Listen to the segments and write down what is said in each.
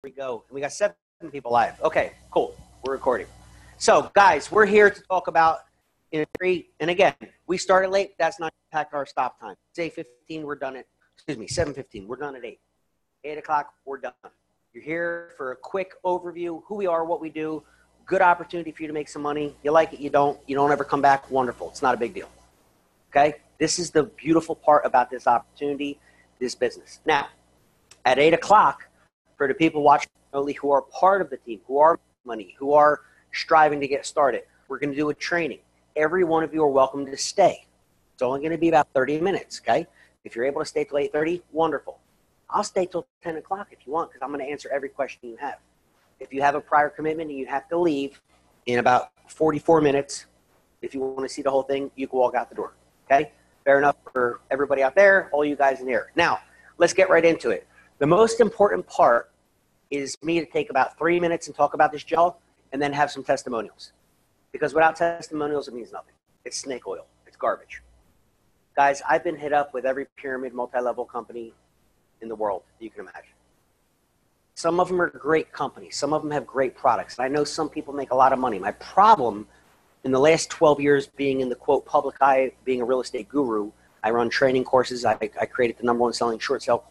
we go. We got 7 people live. Okay, cool. We're recording. So, guys, we're here to talk about industry. And again, we started late. That's not impact our stop time. It's 8:15. We're done at, 7:15. We're done at 8. 8 o'clock, we're done. You're here for a quick overview, who we are, what we do. Good opportunity for you to make some money. You like it, you don't ever come back. Wonderful. It's not a big deal. Okay? This is the beautiful part about this opportunity, this business. Now, at 8 o'clock, for the people watching who are part of the team, who are money, who are striving to get started, we're going to do a training. Every one of you are welcome to stay. It's only going to be about 30 minutes, okay? If you're able to stay till 8:30, wonderful. I'll stay till 10 o'clock if you want, because I'm going to answer every question you have. If you have a prior commitment and you have to leave in about 44 minutes, if you want to see the whole thing, you can walk out the door, okay? Fair enough for everybody out there, all you guys in here. Now, let's get right into it. The most important part is me to take about 3 minutes and talk about this gel and then have some testimonials. Because without testimonials, it means nothing. It's snake oil. It's garbage. Guys, I've been hit up with every pyramid multi-level company in the world you can imagine. Some of them are great companies. Some of them have great products. And I know some people make a lot of money. My problem in the last 12 years being in the, quote, public eye, being a real estate guru, I run training courses. I created the #1 selling short sale,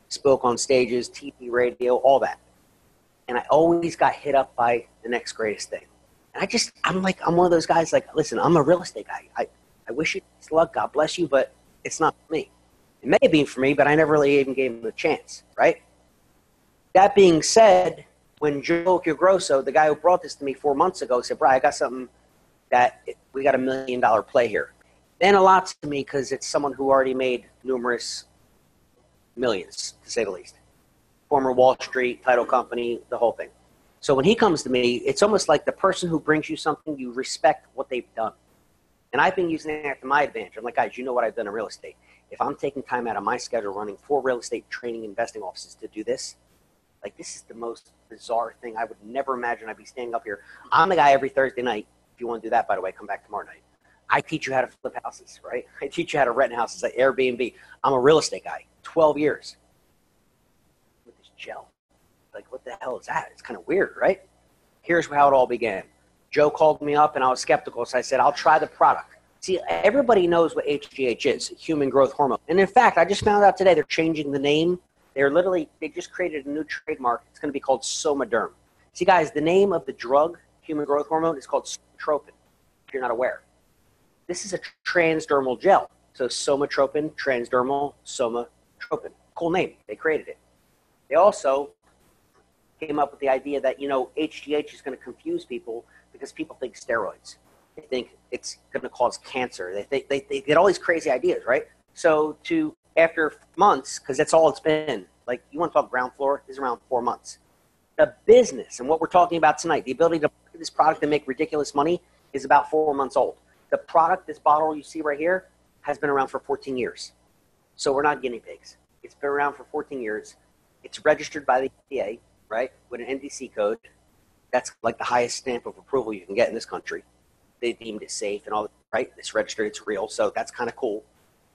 spoke on stages, TV, radio, all that. And I always got hit up by the next greatest thing. And I'm one of those guys like, listen, I'm a real estate guy. I wish you luck, God bless you, but it's not for me. It may have been for me, but I never really even gave him a chance, right? That being said, when Joe Grosso, the guy who brought this to me 4 months ago, said, Brian, I got something that we got $1 million play here. Meant a lot to me because it's someone who already made numerous millions, to say the least. Former Wall Street, title company, the whole thing. So when he comes to me, it's almost like the person who brings you something, you respect what they've done. And I've been using that to my advantage. I'm like, guys, you know what I've done in real estate. If I'm taking time out of my schedule running 4 real estate training investing offices to do this, like this is the most bizarre thing. I would never imagine I'd be standing up here. I'm the guy every Thursday night. If you want to do that, by the way, come back tomorrow night. I teach you how to flip houses, right? I teach you how to rent houses like Airbnb. I'm a real estate guy, 12 years. With this gel. Like, what the hell is that? It's kind of weird, right? Here's how it all began. Joe called me up and I was skeptical, so I said, I'll try the product. See, everybody knows what HGH is, human growth hormone. And in fact, I just found out today they're changing the name. They just created a new trademark. It's going to be called Somaderm. See, guys, the name of the drug, human growth hormone, is called somatropin, if you're not aware. This is a transdermal gel. So somatropin, transdermal, somatropin. Cool name. They created it. They also came up with the idea that, HGH is going to confuse people because people think steroids. They think it's going to cause cancer. They get all these crazy ideas, right? So after months, because that's all it's been, like you want to talk ground floor, is around 4 months. The business and what we're talking about tonight, the ability to market this product and make ridiculous money is about 4 months old. The product, this bottle you see right here, has been around for 14 years. So we're not guinea pigs. It's been around for 14 years. It's registered by the FDA, right, with an NDC code. That's like the highest stamp of approval you can get in this country. They deemed it safe and all that, right? It's registered, it's real, so that's kind of cool.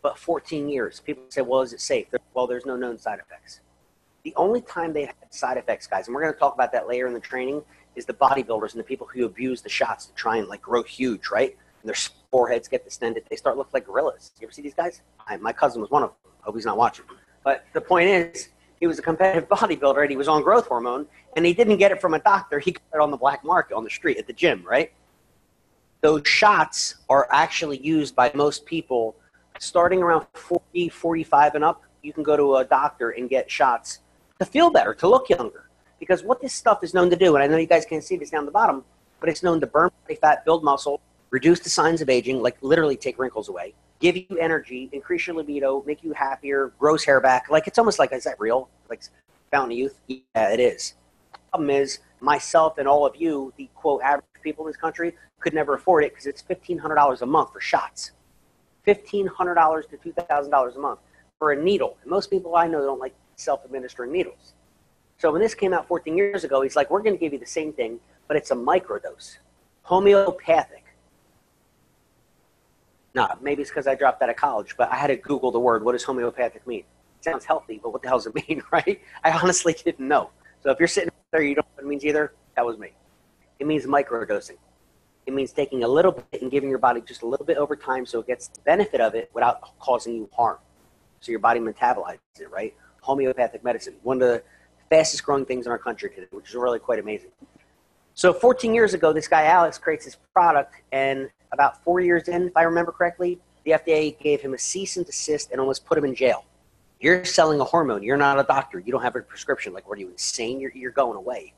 But 14 years, people say, well, is it safe? Well, there's no known side effects. The only time they had side effects, guys, and we're going to talk about that later in the training, is the bodybuilders and the people who abuse the shots to try and like grow huge, right? And their foreheads get distended. They start looking like gorillas. You ever see these guys? My cousin was one of them. I hope he's not watching. But the point is, he was a competitive bodybuilder and he was on growth hormone and he didn't get it from a doctor. He got it on the black market on the street at the gym, right? Those shots are actually used by most people starting around 40, 45 and up. You can go to a doctor and get shots to feel better, to look younger. Because what this stuff is known to do, and I know you guys can't see this down the bottom, but it's known to burn body fat, build muscle, reduce the signs of aging, like literally take wrinkles away, give you energy, increase your libido, make you happier, grows hair back. Like it's almost like, is that real? Like Fountain of Youth? Yeah, it is. The problem is myself and all of you, the quote average people in this country, could never afford it because it's $1,500 a month for shots. $1,500 to $2,000 a month for a needle. And most people I know don't like self-administering needles. So when this came out 14 years ago, he's like, we're going to give you the same thing, but it's a microdose. Homeopathic. Now, maybe it's because I dropped out of college, but I had to Google the word. What does homeopathic mean? It sounds healthy, but what the hell does it mean, right? I honestly didn't know. So if you're sitting there, you don't know what it means either. That was me. It means microdosing. It means taking a little bit and giving your body just a little bit over time so it gets the benefit of it without causing you harm. So your body metabolizes it, right? Homeopathic medicine, one of the fastest growing things in our country today, which is really quite amazing. So 14 years ago, this guy Alex creates this product, and about 4 years in, if I remember correctly, the FDA gave him a cease and desist and almost put him in jail. You're selling a hormone. You're not a doctor. You don't have a prescription. Like, what are you, insane? You're going away.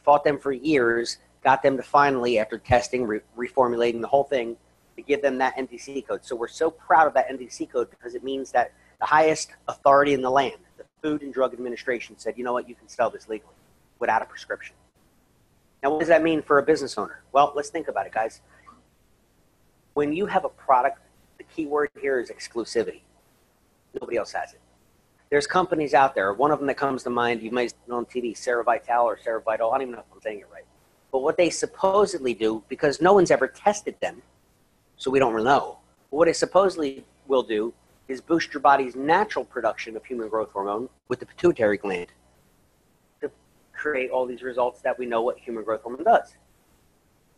Fought them for years, got them to finally, after testing, reformulating the whole thing, to give them that NDC code. So we're so proud of that NDC code because it means that the highest authority in the land, the Food and Drug Administration, said, you know what, you can sell this legally without a prescription. Now, what does that mean for a business owner? Well, let's think about it, guys. When you have a product, the key word here is exclusivity. Nobody else has it. There's companies out there. One of them that comes to mind, you might know on TV, Sarah Vital or Sarah Vital. I don't even know if I'm saying it right. But what they supposedly do, because no one's ever tested them, so we don't really know. But what it supposedly will do is boost your body's natural production of human growth hormone with the pituitary gland to create all these results that we know what human growth hormone does.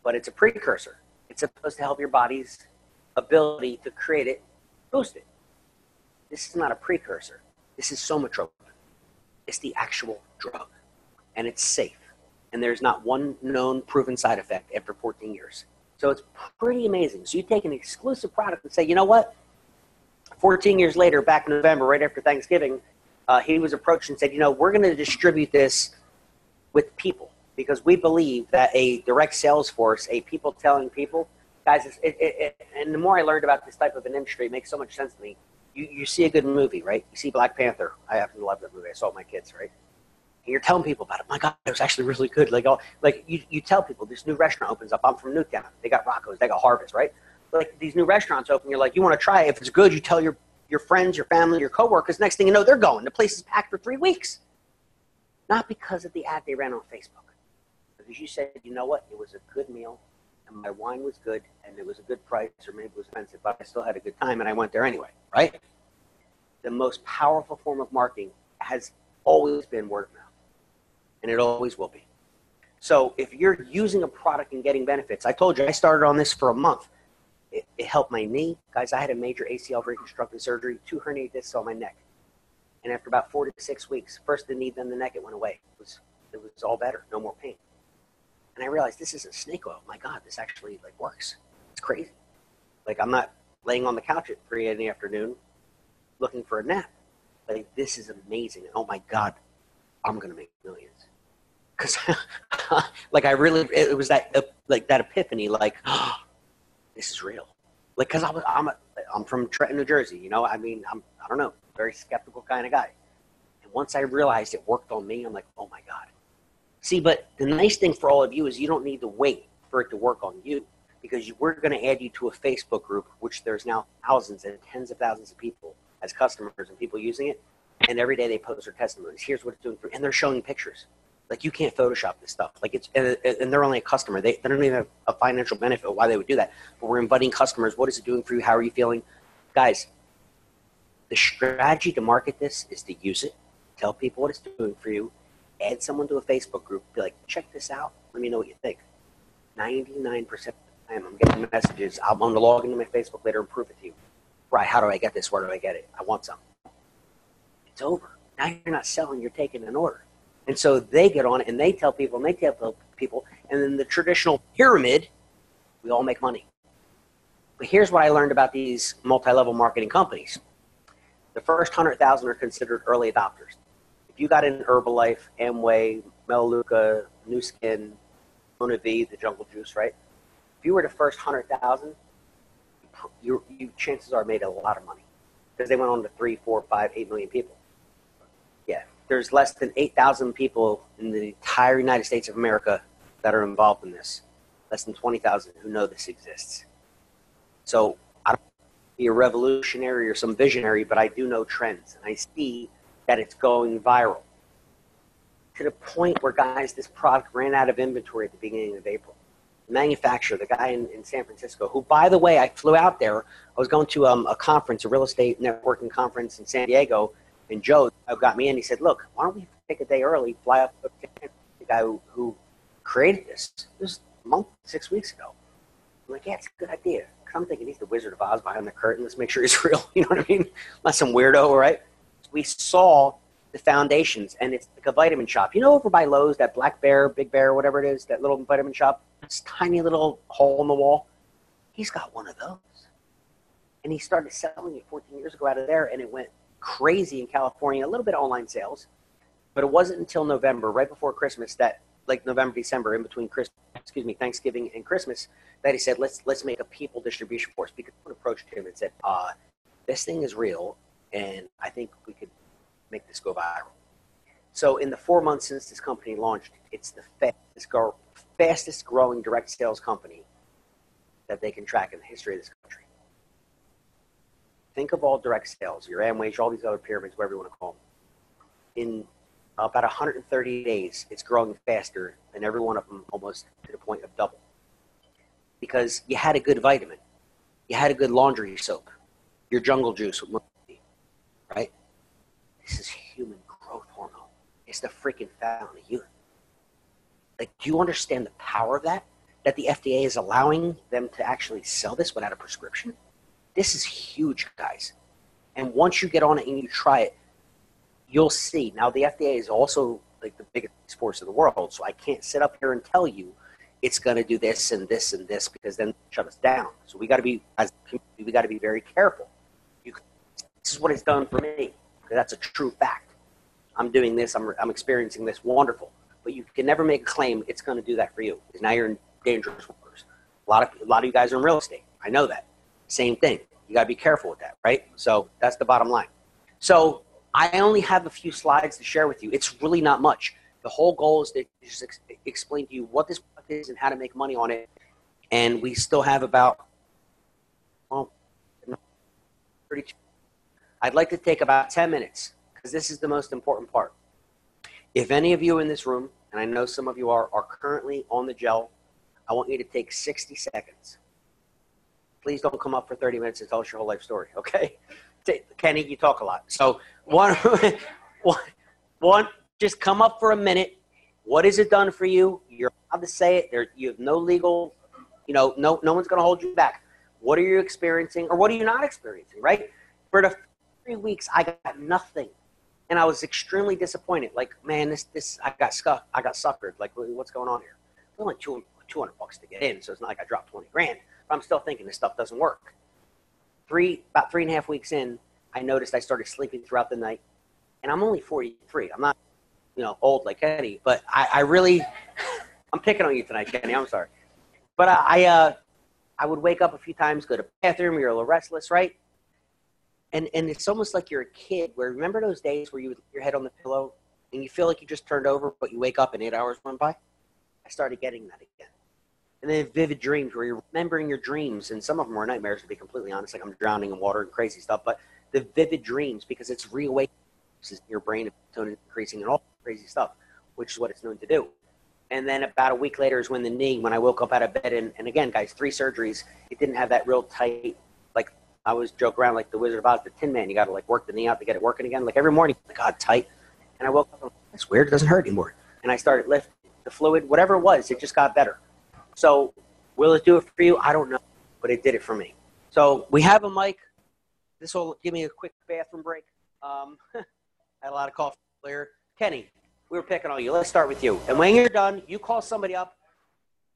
But it's a precursor. It's supposed to help your body's ability to create it, boost it. This is not a precursor. This is somatropin. It's the actual drug, and it's safe. And there's not one known proven side effect after 14 years. So it's pretty amazing. So you take an exclusive product and say, you know what? 14 years later, back in November, right after Thanksgiving, he was approached and said, you know, we're going to distribute this with people because we believe that a direct sales force, a people telling people, guys, and the more I learned about this type of an industry, it makes so much sense to me. You see a good movie, right? You see Black Panther. I happen to love that movie. I saw it with my kids, right? And you're telling people about it. My God, it was actually really good. Like you tell people this new restaurant opens up. I'm from Newtown. They got Rocco's. They got Harvest, right? Like these new restaurants open. You're like, you want to try it. If it's good, you tell your friends, your family, your coworkers. Next thing you know, they're going. The place is packed for 3 weeks. Not because of the ad they ran on Facebook. Because you said, you know what? It was a good meal, and my wine was good, and it was a good price, or maybe it was expensive, but I still had a good time, and I went there anyway, right? The most powerful form of marketing has always been word of mouth, and it always will be. So if you're using a product and getting benefits, I told you I started on this for a month. It helped my knee. Guys, I had a major ACL reconstructive surgery, 2 herniated discs on my neck. And after about 4 to 6 weeks, first the knee, then the neck, it went away. It was all better, no more pain. And I realized this isn't snake oil. My God, this actually works. It's crazy. Like, I'm not laying on the couch at 3 in the afternoon looking for a nap. Like, this is amazing. Oh my God, I'm going to make millions. Because it was that epiphany, oh, this is real. Like, because I'm from Trenton, New Jersey, you know, I don't know, very skeptical kind of guy. And once I realized it worked on me, I'm like, oh my God. See, but the nice thing for all of you is you don't need to wait for it to work on you, because we're going to add you to a Facebook group, which there's now thousands and tens of thousands of people as customers and people using it. And every day they post their testimonies. Here's what it's doing for you. And they're showing pictures. Like, you can't Photoshop this stuff. Like, and they're only a customer. They don't even have a financial benefit why they would do that. But we're inviting customers. What is it doing for you? How are you feeling? Guys, the strategy to market this is to use it, tell people what it's doing for you, add someone to a Facebook group, be like, check this out. Let me know what you think. 99% of the time, I'm getting messages. I'm going to log into my Facebook later and prove it to you. Right, how do I get this? Where do I get it? I want some. It's over. Now you're not selling. You're taking an order. And so they get on it, and they tell people, and then the traditional pyramid, we all make money. But here's what I learned about these multi-level marketing companies. The first 100,000 are considered early adopters. If you got in Herbalife, Amway, Melaleuca, Nu Skin, Mona V, the Jungle Juice, right? If you were the first 100,000, you chances are made a lot of money, because they went on to 3, 4, 5, 8 million people. Yeah, there's less than 8,000 people in the entire United States of America that are involved in this. Less than 20,000 who know this exists. So I don't be a revolutionary or some visionary, but I do know trends, and I see that it's going viral to the point where, guys, this product ran out of inventory at the beginning of April. The manufacturer, the guy in San Francisco, who, by the way, I flew out there. I was going to a conference, a real estate networking conference in San Diego, And Joe got me in. He said, look, why don't we take a day early, fly up to the guy who created this. This was a month, 6 weeks ago. I'm like, yeah, it's a good idea. I'm thinking he's the Wizard of Oz behind the curtain. Let's make sure he's real. You know what I mean? Not some weirdo, right? We saw the foundations, and it's like a vitamin shop. You know, over by Lowe's, that Black Bear, Big Bear, whatever it is, that little vitamin shop, this tiny little hole in the wall. He's got one of those. And he started selling it 14 years ago out of there, and it went crazy in California. A little bit of online sales, but it wasn't until November, right before Christmas, that like November, December, in between Thanksgiving and Christmas, that he said, let's make a people distribution force. Because someone approached him and said, this thing is real, and I think we could make this go viral. So in the 4 months since this company launched, it's the fastest growing direct sales company that they can track in the history of this country. Think of all direct sales, your Amway, all these other pyramids, whatever you want to call them. In about 130 days, it's growing faster than every one of them, almost to the point of double. Because you had a good vitamin. You had a good laundry soap. Your jungle juice, right? This is human growth hormone. It's the freaking fountain of youth. Like, do you understand the power of that? That the FDA is allowing them to actually sell this without a prescription? This is huge, guys. And once you get on it and you try it, you'll see. Now, the FDA is also like the biggest force in the world, so I can't sit up here and tell you it's going to do this and this and this, because then shut us down. So we got to be, as a community, we got to be very careful. This is what it's done for me. That's a true fact. I'm doing this. I'm experiencing this. Wonderful. But you can never make a claim it's going to do that for you, because now you're in dangerous waters. A lot of you guys are in real estate. I know that. Same thing. You got to be careful with that, right? So that's the bottom line. So I only have a few slides to share with you. It's really not much. The whole goal is to just explain to you what this product is and how to make money on it. And we still have about 32. I'd like to take about 10 minutes, because this is the most important part. If any of you in this room, and I know some of you are currently on the gel, I want you to take 60 seconds. Please don't come up for 30 minutes and tell us your whole life story, okay? Kenny, you talk a lot. So one, just come up for a minute. What has it done for you? You're allowed to say it. You have no legal, no one's going to hold you back. What are you experiencing, or what are you not experiencing, right? For the 3 weeks, I got nothing. And I was extremely disappointed. Like, man, I got suckered. Like, what's going on here? It's only $200 to get in, so it's not like I dropped 20 grand. But I'm still thinking this stuff doesn't work. About 3.5 weeks in, I noticed I started sleeping throughout the night. And I'm only 43. I'm not, old like Kenny. But I really, I'm picking on you tonight, Kenny. I'm sorry. But I would wake up a few times, go to the bathroom. You're a little restless, right? And it's almost like you're a kid, where remember those days where you would put your head on the pillow and you feel like you just turned over, but you wake up and 8 hours went by? I started getting that again. And then vivid dreams, where you're remembering your dreams, and some of them were nightmares, to be completely honest, like I'm drowning in water and crazy stuff, but the vivid dreams, because it's reawakening your brain, tone increasing, and all crazy stuff, which is what it's known to do. And then about a week later is when when I woke up out of bed, and again, guys, 3 surgeries, it didn't have that real tight, like, I always joke around like the Wizard of Oz, the Tin Man. You got to like work the knee out to get it working again. Like every morning, God, tight. And I woke up, and that's weird. It doesn't hurt anymore. And I started lifting the fluid, whatever it was. It just got better. So will it do it for you? I don't know, but it did it for me. So we have a mic. This will give me a quick bathroom break. I had a lot of coffee earlier. Kenny, we were picking on you. Let's start with you. And when you're done, you call somebody up.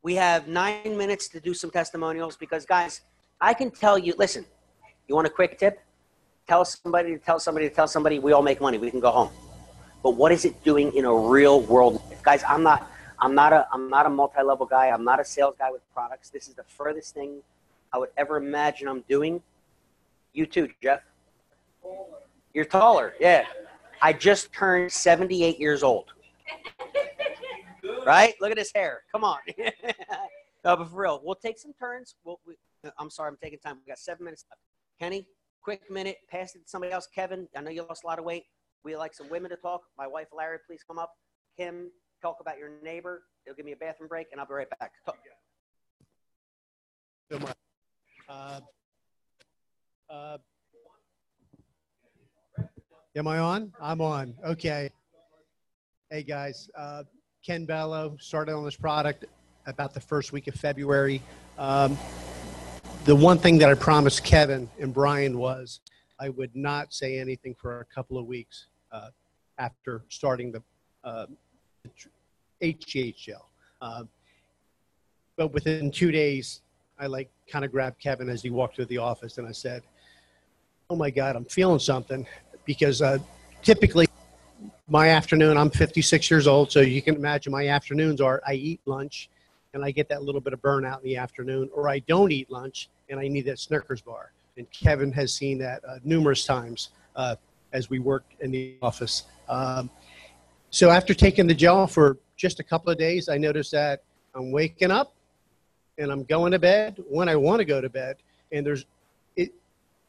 We have 9 minutes to do some testimonials, because guys, I can tell you, listen. You want a quick tip? Tell somebody to tell somebody to tell somebody. We all make money. We can go home. But what is it doing in a real world life? Guys, I'm not a multi-level guy. I'm not a sales guy with products. This is the furthest thing I would ever imagine I'm doing. You too, Jeff. You're taller. Yeah. I just turned 78 years old. Right? Look at his hair. Come on. No, but for real, we'll take some turns. I'm sorry, I'm taking time. We got 7 minutes left. Kenny, quick minute, pass it to somebody else. Kevin, I know you lost a lot of weight. We like some women to talk. My wife, Larry, please come up. Kim, talk about your neighbor. They'll give me a bathroom break, and I'll be right back. Talk. Am I on? I'm on. Okay. Hey guys, Ken Bello started on this product about the first week of February. The one thing that I promised Kevin and Brian was I would not say anything for a couple of weeks after starting the HGH gel. But within 2 days, I kind of grabbed Kevin as he walked through the office and I said, oh my God, I'm feeling something, because typically my afternoon, I'm 56 years old, so you can imagine my afternoons are I eat lunch and I get that little bit of burnout in the afternoon, or I don't eat lunch and I need that Snickers bar. And Kevin has seen that numerous times as we work in the office. So after taking the gel for just a couple of days, I noticed that I'm waking up and I'm going to bed when I want to go to bed. And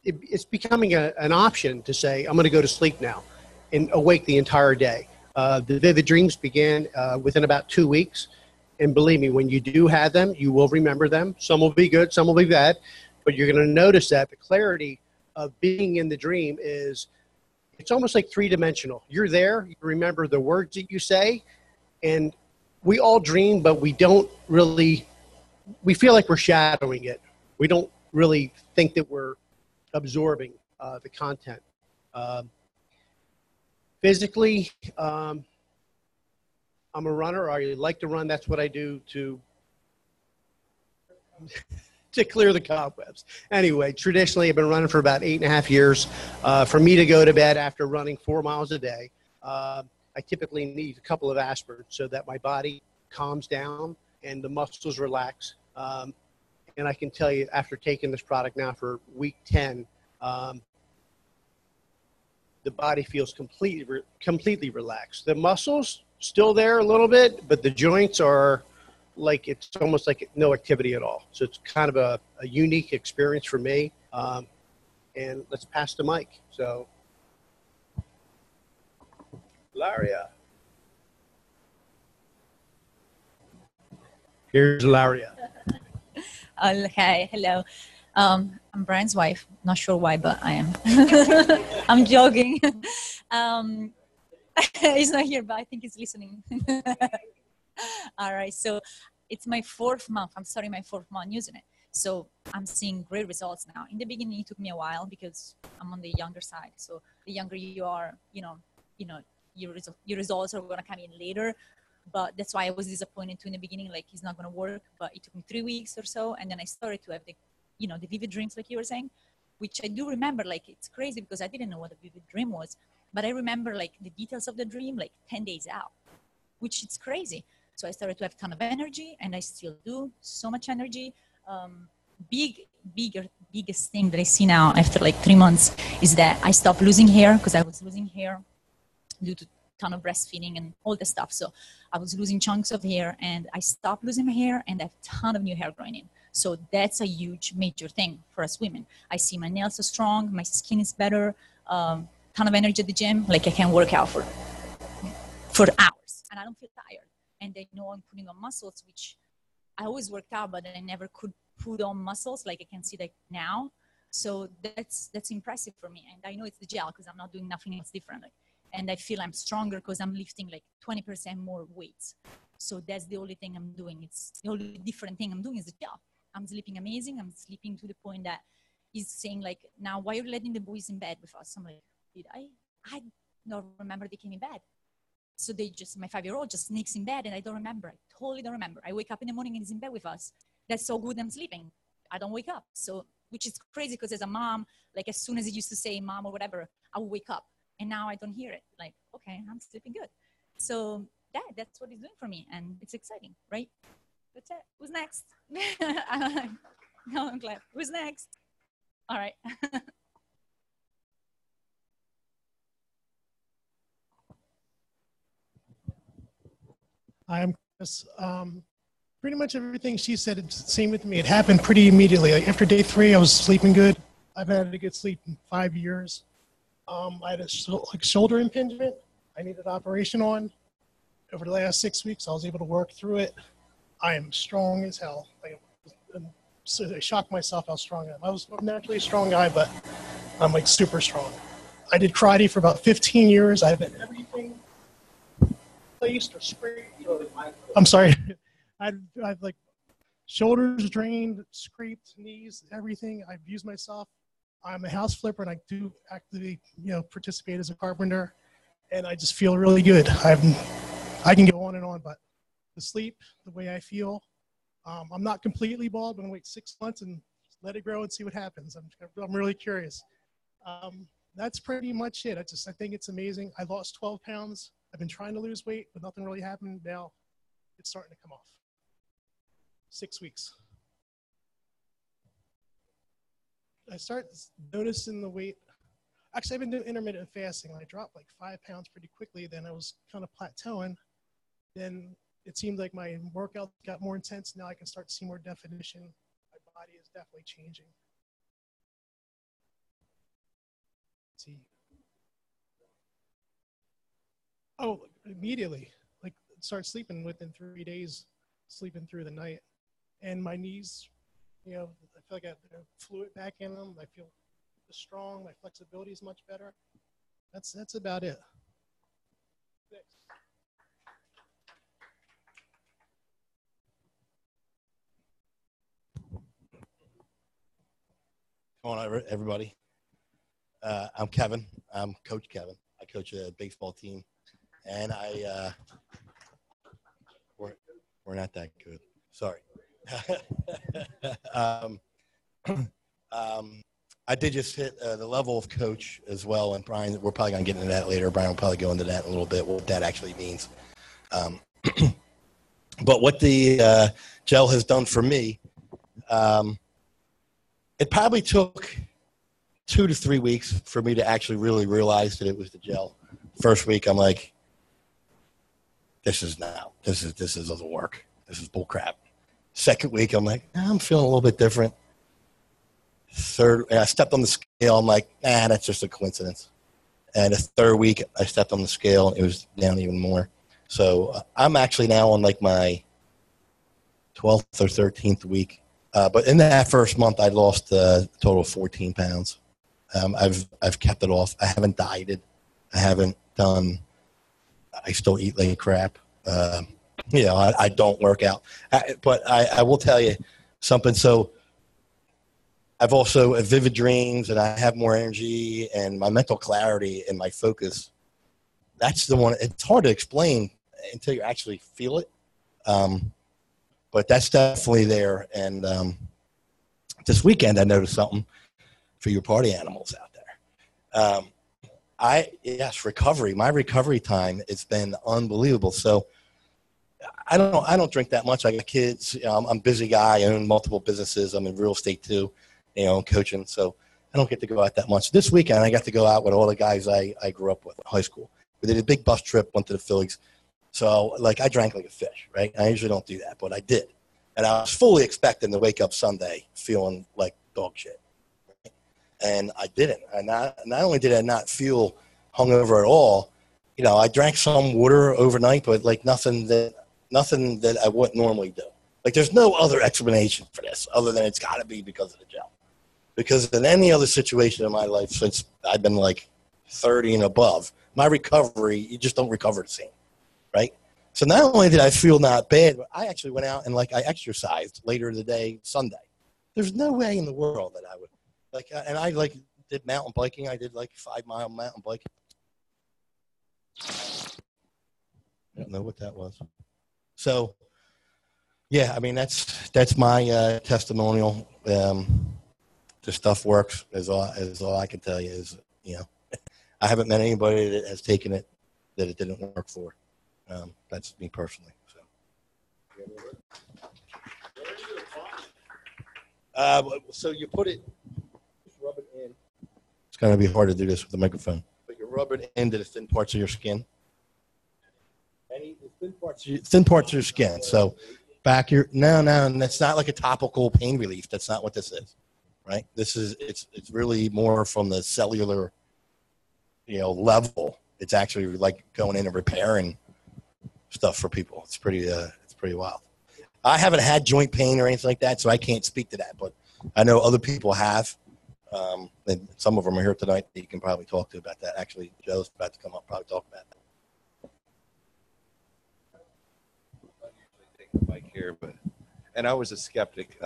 it's becoming an option to say, I'm going to go to sleep now and awake the entire day. The vivid dreams began within about 2 weeks. And believe me, when you do have them, you will remember them. Some will be good, some will be bad. But you're going to notice that the clarity of being in the dream is, it's almost like three-dimensional. You're there, you remember the words that you say, and we all dream, but we don't really, we feel like we're shadowing it. We don't really think that we're absorbing the content. Physically, I'm a runner. I like to run. That's what I do to clear the cobwebs. Anyway, traditionally, I've been running for about 8.5 years. For me to go to bed after running 4 miles a day, I typically need a couple of aspirin so that my body calms down and the muscles relax. And I can tell you, after taking this product now for week 10, the body feels completely relaxed. The muscles still there a little bit, but the joints are like, it's almost like no activity at all. So it's kind of a unique experience for me. And let's pass the mic. So, Laria. Here's Laria. Okay, hello. I'm Brian's wife. Not sure why, but I am. I'm joking. He's not here, but I think he's listening. All right, so it's my 4th month. I'm starting my 4th month using it. So I'm seeing great results now. In the beginning, it took me a while because I'm on the younger side. So the younger you are, your results are going to come in later. But that's why I was disappointed too in the beginning, like it's not going to work. But it took me 3 weeks or so. And then I started to have the vivid dreams, like you were saying, which I do remember. Like, it's crazy because I didn't know what a vivid dream was. But I remember like the details of the dream, like 10 days out, which is crazy. So I started to have a ton of energy, and I still do, so much energy. Biggest thing that I see now after like 3 months is that I stopped losing hair, because I was losing hair due to a ton of breastfeeding and all the stuff. So I was losing chunks of hair, and I stopped losing my hair, and I have a ton of new hair growing in. So that's a huge, major thing for us women. I see my nails are strong, my skin is better, ton of energy at the gym. Like, I can work out for hours, and I don't feel tired. And I know I'm putting on muscles, which I always worked out, but I never could put on muscles like I can see like now. So that's impressive for me. And I know it's the gel because I'm not doing nothing else differently. And I feel I'm stronger because I'm lifting like 20% more weights. So that's the only thing I'm doing. It's the only different thing I'm doing is the gel. I'm sleeping amazing. I'm sleeping to the point that he's saying like, now why are you letting the boys in bed with us? I'm like, did I don't remember they came in bed. So my 5-year-old just sneaks in bed, and I don't remember. I totally don't remember. I wake up in the morning and he's in bed with us. That's so good I'm sleeping. I don't wake up. So, which is crazy because as a mom, like as soon as it used to say mom or whatever, I would wake up. And now I don't hear it. Like, okay, I'm sleeping good. So that's what it's doing for me. And it's exciting, right? That's it. Who's next? No, I'm glad. Who's next? All right. I'm Chris. Pretty much everything she said, it's the same with me. It happened pretty immediately. Like after day 3, I was sleeping good. I've had a good sleep in 5 years. I had a shoulder impingement. I needed operation on. Over the last 6 weeks, I was able to work through it. I am strong as hell. I shocked myself how strong I am. I was naturally a strong guy, but I'm like super strong. I did karate for about 15 years. I've had everything placed or scraped. I'm sorry. I've like shoulders drained, scraped, knees, everything. I've used myself. I'm a house flipper, and I do actively, participate as a carpenter, and I just feel really good. I can go on and on, but the sleep, the way I feel, I'm not completely bald. I'm gonna wait 6 months and let it grow and see what happens. I'm really curious. That's pretty much it. I think it's amazing. I lost 12 pounds. I've been trying to lose weight, but nothing really happened. Now it's starting to come off. 6 weeks. I start noticing the weight. Actually, I've been doing intermittent fasting, and I dropped like 5 pounds pretty quickly. Then I was kind of plateauing. Then it seemed like my workout got more intense. Now I can start to see more definition. My body is definitely changing. Let's see. Oh, immediately. Like, start sleeping within 3 days, sleeping through the night. And my knees, I feel like I have fluid back in them. I feel strong. My flexibility is much better. That's about it. Thanks. Come on, everybody. I'm Kevin. I'm Coach Kevin. I coach a baseball team, and we're not that good. Sorry. I did just hit the level of coach as well, and Brian, we're probably going to get into that later. Brian will probably go into that in a little bit, what that actually means. But what the gel has done for me, it probably took 2 to 3 weeks for me to actually really realize that it was the gel. First week, I'm like, this doesn't work. This is bull crap. Second week, I'm like, I'm feeling a little bit different. Third, I stepped on the scale. I'm like, that's just a coincidence. And the third week, I stepped on the scale. It was down even more. So I'm actually now on like my 12th or 13th week. But in that first month, I lost a total of 14 pounds. I've kept it off. I haven't dieted. I still eat like crap. I don't work out. But I will tell you something. So I've also have vivid dreams, and I have more energy, and my mental clarity and my focus. That's the one. It's hard to explain until you actually feel it. But that's definitely there. And this weekend, I noticed something for your party animals out there. Recovery. My recovery time, it's been unbelievable. So I don't drink that much. I got kids. I'm a busy guy. I own multiple businesses. I'm in real estate too, coaching. So I don't get to go out that much. This weekend, I got to go out with all the guys I grew up with in high school. We did a big bus trip, went to the Phillies. So, I drank like a fish, right? I usually don't do that, but I did. And I was fully expecting to wake up Sunday feeling like dog shit. Right? And I didn't. And not only did I not feel hungover at all, I drank some water overnight, but nothing that I wouldn't normally do. There's no other explanation for this other than it's got to be because of the gel. Because in any other situation in my life since I've been 30 and above, my recovery, you just don't recover the same, right? So not only did I feel not bad, but I actually went out and I exercised later in the day, Sunday. There's no way in the world that I would and I did mountain biking. I did 5-mile mountain biking. I don't know what that was. So, yeah, I mean, that's my testimonial. The stuff works is all I can tell you is, I haven't met anybody that has taken it that it didn't work for. That's me personally. So you put it, just rub it in. It's going to be hard to do this with the microphone, but you rub it into the thin parts of your skin. Thin parts of your skin. So back your and that's not like a topical pain relief. That's not what this is, right? It's really more from the cellular, level. It's actually going in and repairing stuff for people. It's pretty wild. I haven't had joint pain or anything like that, so I can't speak to that. But I know other people have. And some of them are here tonight that you can probably talk to about that. Actually, Joe's about to come up, probably talk about that. Mike here, and I was a skeptic.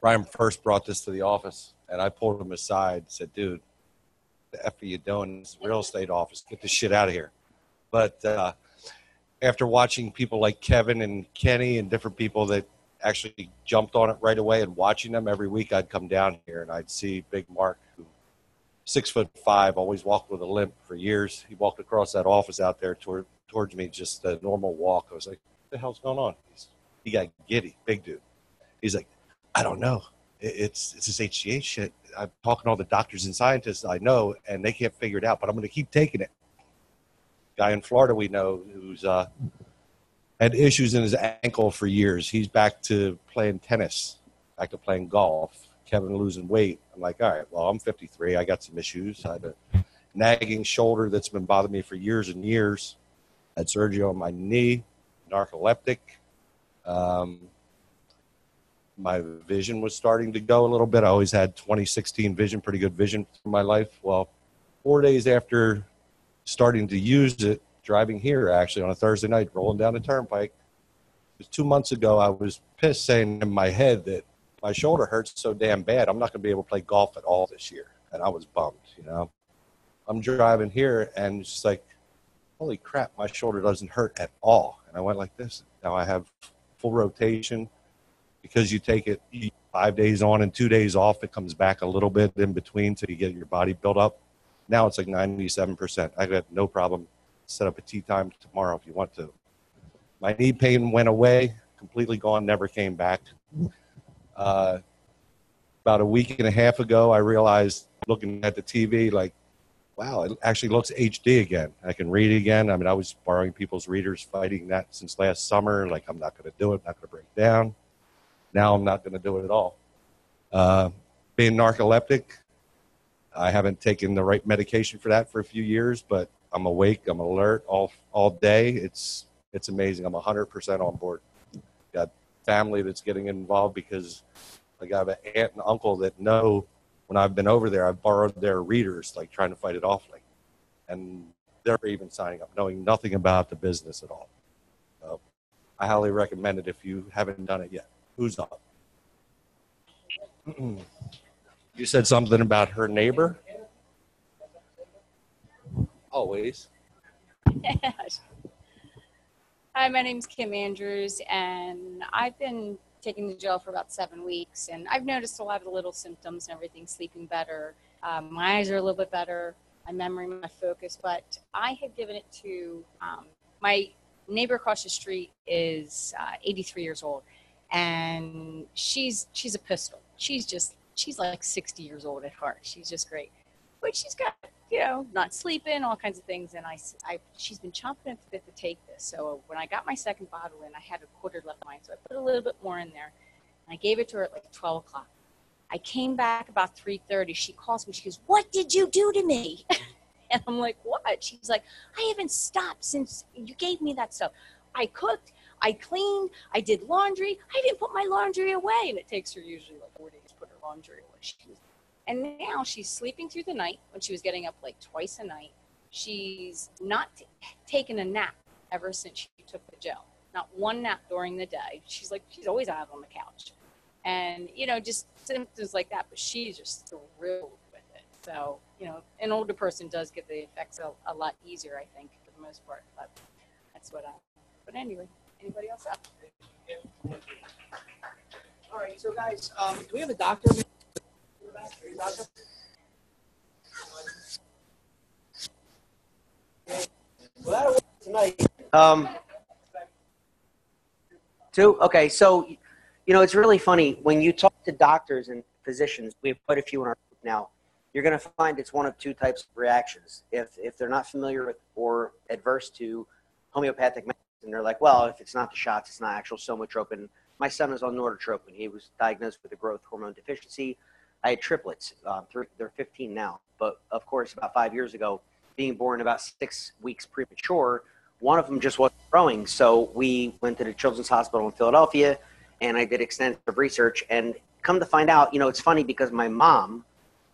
Ryan first brought this to the office, and I pulled him aside and said, dude, the F are you doing? This real estate office. Get this shit out of here. But after watching people like Kevin and Kenny and different people that actually jumped on it right away and watching them every week, I'd come down here and I'd see Big Mark, who 6'5", always walked with a limp for years. He walked across that office out there towards me, just a normal walk. I was like, what the hell's going on? He got giddy, big dude. He's like, I don't know. It's this HGH shit. I'm talking to all the doctors and scientists I know, and they can't figure it out, but I'm going to keep taking it. Guy in Florida we know who's had issues in his ankle for years. He's back to playing tennis, back to playing golf. Kevin losing weight. I'm like, all right, well, I'm 53. I got some issues. I had a nagging shoulder that's been bothering me for years and years. I had surgery on my knee, narcoleptic. My vision was starting to go a little bit. I always had 20/16 vision, pretty good vision for my life. Well, 4 days after starting to use it, driving here actually on a Thursday night, rolling down the turnpike, it was 2 months ago, I was pissed, saying in my head that my shoulder hurts so damn bad, I'm not going to be able to play golf at all this year. And I was bummed, you know. I'm driving here and it's just like, holy crap, my shoulder doesn't hurt at all. And I went like this. Now I have full rotation. Because you take it 5 days on and 2 days off, it comes back a little bit in between till you get your body built up. Now it's like 97%. I got no problem. Set up a tea time tomorrow if you want to. My knee pain went away, completely gone, never came back. About a week and a half ago, I realized, looking at the TV, like, wow, it actually looks HD again. I can read again. I mean, I was borrowing people's readers, fighting that since last summer. Like, I'm not going to do it, not going to break down. Now I'm not going to do it at all. Being narcoleptic, I haven't taken the right medication for that for a few years, but I'm awake, I'm alert all day. It's amazing. I'm 100% on board. Got family that's getting involved because I got an aunt and uncle that know when I've been over there, I've borrowed their readers, like trying to fight it off. Like, and they're even signing up, knowing nothing about the business at all. So I highly recommend it if you haven't done it yet. Who's up? You said something about her neighbor? Always. Hi, my name's Kim Andrews, and I've been taken to jail for about 7 weeks, and I've noticed a lot of the little symptoms and everything, sleeping better. My eyes are a little bit better, my memory, my focus, but I had given it to my neighbor across the street is 83 years old. And she's a pistol. She's like 60 years old at heart. She's just great. But she's got, not sleeping, all kinds of things. And she's been chomping at the bit to take this. So when I got my second bottle in, I had a quarter left behind. So I put a little bit more in there. And I gave it to her at like 12 o'clock. I came back about 3:30. She calls me. She goes, "What did you do to me?" And I'm like, "What?" She's like, "I haven't stopped since you gave me that stuff. I cooked. I cleaned, I did laundry, I didn't put my laundry away." And it takes her usually like 4 days to put her laundry away. And now she's sleeping through the night when she was getting up like twice a night. She's not taken a nap ever since she took the gel. Not one nap during the day. She's always out on the couch. And, just symptoms like that, but she's just thrilled with it. So, an older person does get the effects a lot easier, I think, for the most part. But that's but anyway. Anybody else up? All right, so guys, do we have a doctor? Well, that'll work tonight. Two? Okay, so, it's really funny. When you talk to doctors and physicians, we have quite a few in our group now, you're going to find it's one of two types of reactions. If they're not familiar with or adverse to homeopathic medicine, and they're like, well, if it's not the shots, it's not actual somatropin. My son is on norditropin. He was diagnosed with a growth hormone deficiency. I had triplets. They're 15 now. But, of course, about 5 years ago, being born about 6 weeks premature, one of them just wasn't growing. So we went to the Children's Hospital in Philadelphia, and I did extensive research. And come to find out, it's funny because my mom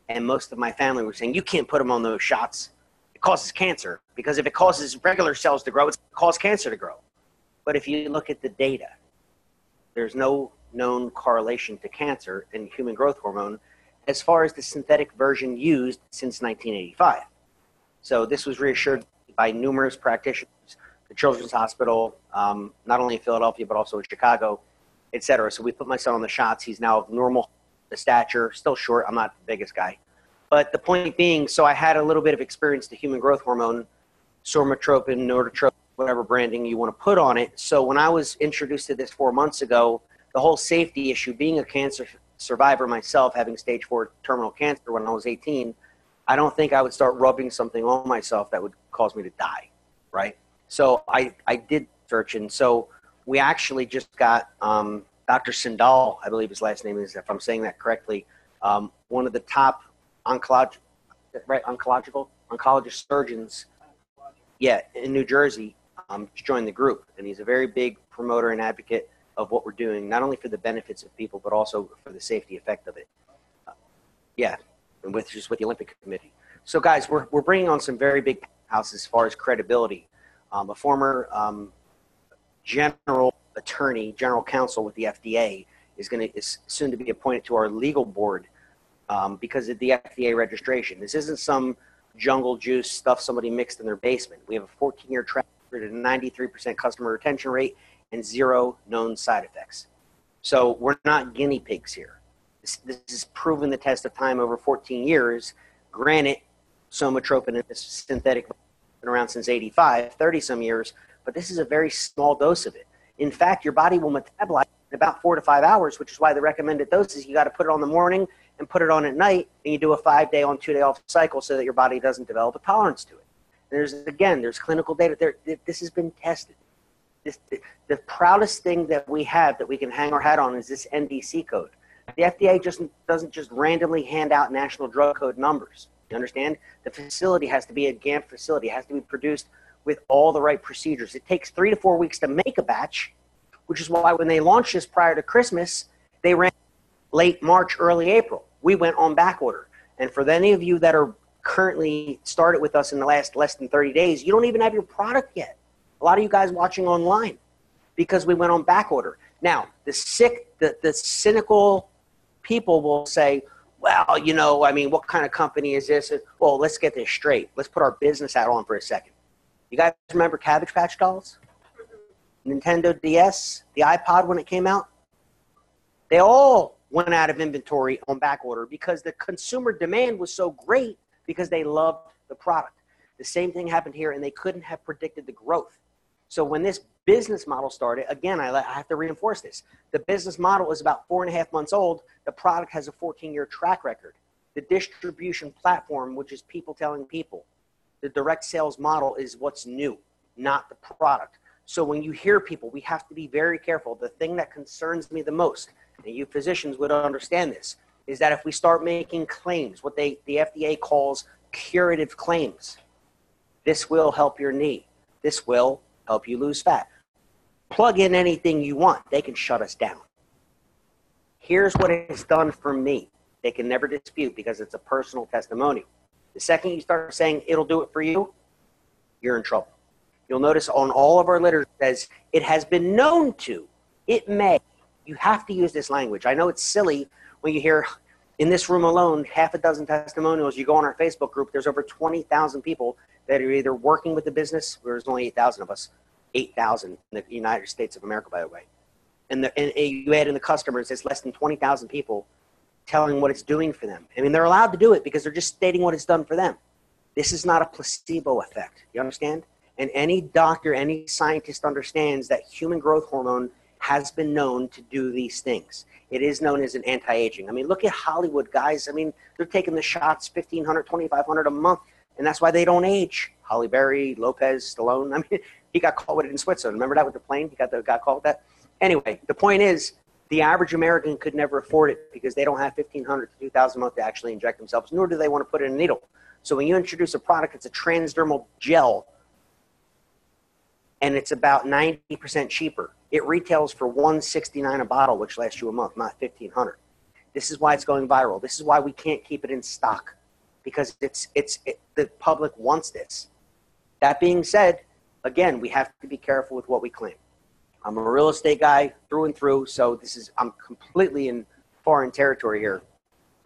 And most of my family were saying, you can't put them on those shots. It causes cancer, because if it causes regular cells to grow, it's going to cause cancer to grow. But if you look at the data, there's no known correlation to cancer and human growth hormone as far as the synthetic version used since 1985. So this was reassured by numerous practitioners, the Children's Hospital, not only in Philadelphia, but also in Chicago, et cetera. So we put my son on the shots. He's now of normal stature, still short. I'm not the biggest guy. But the point being, so I had a little bit of experience to human growth hormone, somatropin, norditropin, whatever branding you want to put on it. So when I was introduced to this 4 months ago, the whole safety issue, being a cancer survivor myself, having stage 4 terminal cancer when I was 18, I don't think I would start rubbing something on myself that would cause me to die, right? So I did search, and so we actually just got Dr. Sindal, I believe his last name is, if I'm saying that correctly, one of the top oncologist surgeons, in New Jersey, joined the group, and he's a very big promoter and advocate of what we're doing, not only for the benefits of people, but also for the safety effect of it. And with the Olympic Committee. So guys, we're bringing on some very big houses as far as credibility. A former general counsel with the FDA is soon to be appointed to our legal board because of the FDA registration. This isn't some jungle juice stuff somebody mixed in their basement. We have a 14-year track record, a 93% customer retention rate, and 0 known side effects. So we're not guinea pigs here. This has proven the test of time over 14 years. Granted, somatropin is synthetic, been around since 85, 30 some years, but this is a very small dose of it. In fact, your body will metabolize in about 4 to 5 hours, which is why the recommended dose is you got to put it on the morning and put it on at night, and you do a 5-day on, 2-day off cycle so that your body doesn't develop a tolerance to it. There's clinical data there. This has been tested. The proudest thing that we have that we can hang our hat on is this NDC code. The FDA doesn't just randomly hand out national drug code numbers. You understand? The facility has to be a GAMP facility. It has to be produced with all the right procedures. It takes 3 to 4 weeks to make a batch, which is why when they launched this prior to Christmas, they ran late March, early April. We went on back order. And for any of you that are currently started with us in the last less than 30 days, you don't even have your product yet. A lot of you guys watching online because we went on back order. Now, the cynical people will say, well, what kind of company is this? Well, let's get this straight. Let's put our business hat on for a second. You guys remember Cabbage Patch Dolls? Nintendo DS, the iPod when it came out? They all went out of inventory on back order because the consumer demand was so great because they loved the product. The same thing happened here, and they couldn't have predicted the growth. So when this business model started, again, I have to reinforce this. The business model is about 4.5 months old. The product has a 14-year track record. The distribution platform, which is people telling people, the direct sales model is what's new, not the product. So when you hear people, we have to be very careful. The thing that concerns me the most, and you physicians would understand this, is that if we start making claims, what the FDA calls curative claims, this will help your knee. This will help you lose fat. Plug in anything you want. They can shut us down. Here's what it's done for me. They can never dispute because it's a personal testimony. The second you start saying it'll do it for you, you're in trouble. You'll notice on all of our literature it says it has been known to. It may. You have to use this language. I know it's silly when you hear in this room alone, 6 testimonials. You go on our Facebook group, there's over 20,000 people that are either working with the business, there's only 8,000 of us, 8,000 in the United States of America, by the way. And you add in the customers, it's less than 20,000 people telling what it's doing for them. I mean, they're allowed to do it because they're just stating what it's done for them. This is not a placebo effect. You understand? And any doctor, any scientist understands that human growth hormone has been known to do these things. It is known as an anti-aging. I mean, look at Hollywood, guys. I mean, they're taking the shots $1,500, $2,500 a month, and that's why they don't age. Halle Berry, Lopez, Stallone. I mean, he got caught with it in Switzerland. Remember that with the plane? He got caught with that? Anyway, the point is, the average American could never afford it because they don't have $1,500 to $2,000 a month to actually inject themselves, nor do they want to put it in a needle. So when you introduce a product, it's a transdermal gel, and it's about 90% cheaper. It retails for $169 a bottle, which lasts you a month, not $1,500. This is why it's going viral. This is why we can't keep it in stock, because the public wants this. That being said, again, we have to be careful with what we claim. I'm a real estate guy through and through, so I'm completely in foreign territory here.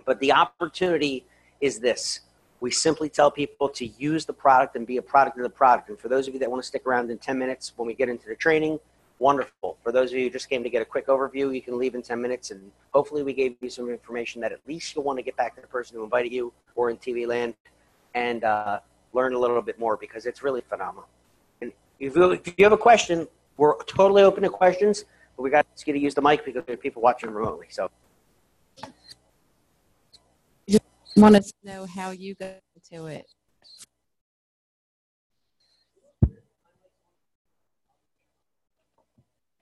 But the opportunity is this. We simply tell people to use the product and be a product of the product. And for those of you that want to stick around in 10 minutes when we get into the training, wonderful. For those of you who just came to get a quick overview, you can leave in 10 minutes, and hopefully we gave you some information that at least you'll want to get back to the person who invited you or in TV land and learn a little bit more, because it's really phenomenal. And if you have a question, we're totally open to questions, but we got to use the mic because there are people watching remotely. So, just wanted to know how you got into it.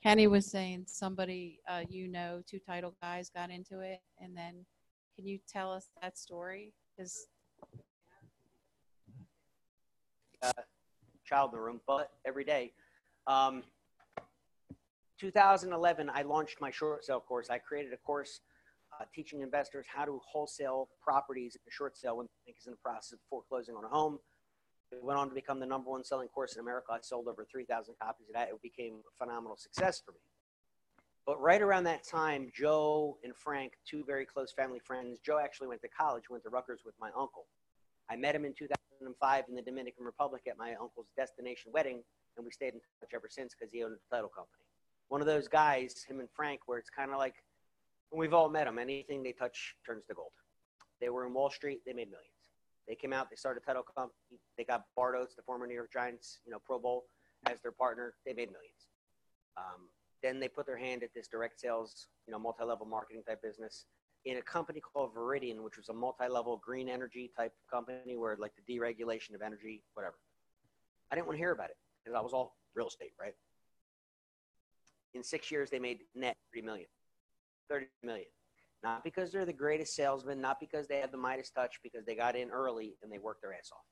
Kenny was saying somebody, two title guys got into it, and then can you tell us that story? Because child in the room, but every day. 2011, I launched my short sale course. I created a course teaching investors how to wholesale properties at the short sale when the bank is in the process of foreclosing on a home. It went on to become the #1 selling course in America. I sold over 3,000 copies of that. It became a phenomenal success for me. But right around that time, Joe and Frank, two very close family friends, Joe actually went to college, went to Rutgers with my uncle. I met him in 2005 in the Dominican Republic at my uncle's destination wedding, and we stayed in touch ever since because he owned a title company. One of those guys, him and Frank, where it's kind of like, and we've all met them, anything they touch turns to gold. They were in Wall Street, they made millions. They came out, they started a title company, they got Bartos, the former New York Giants, Pro Bowl, as their partner, they made millions. Then they put their hand at this direct sales, multi-level marketing type business in a company called Viridian, which was a multi-level green energy type company where like the deregulation of energy, whatever. I didn't want to hear about it because I was all real estate, right? In 6 years, they made net 30 million. Not because they're the greatest salesman, not because they had the Midas touch, because they got in early and they worked their ass off.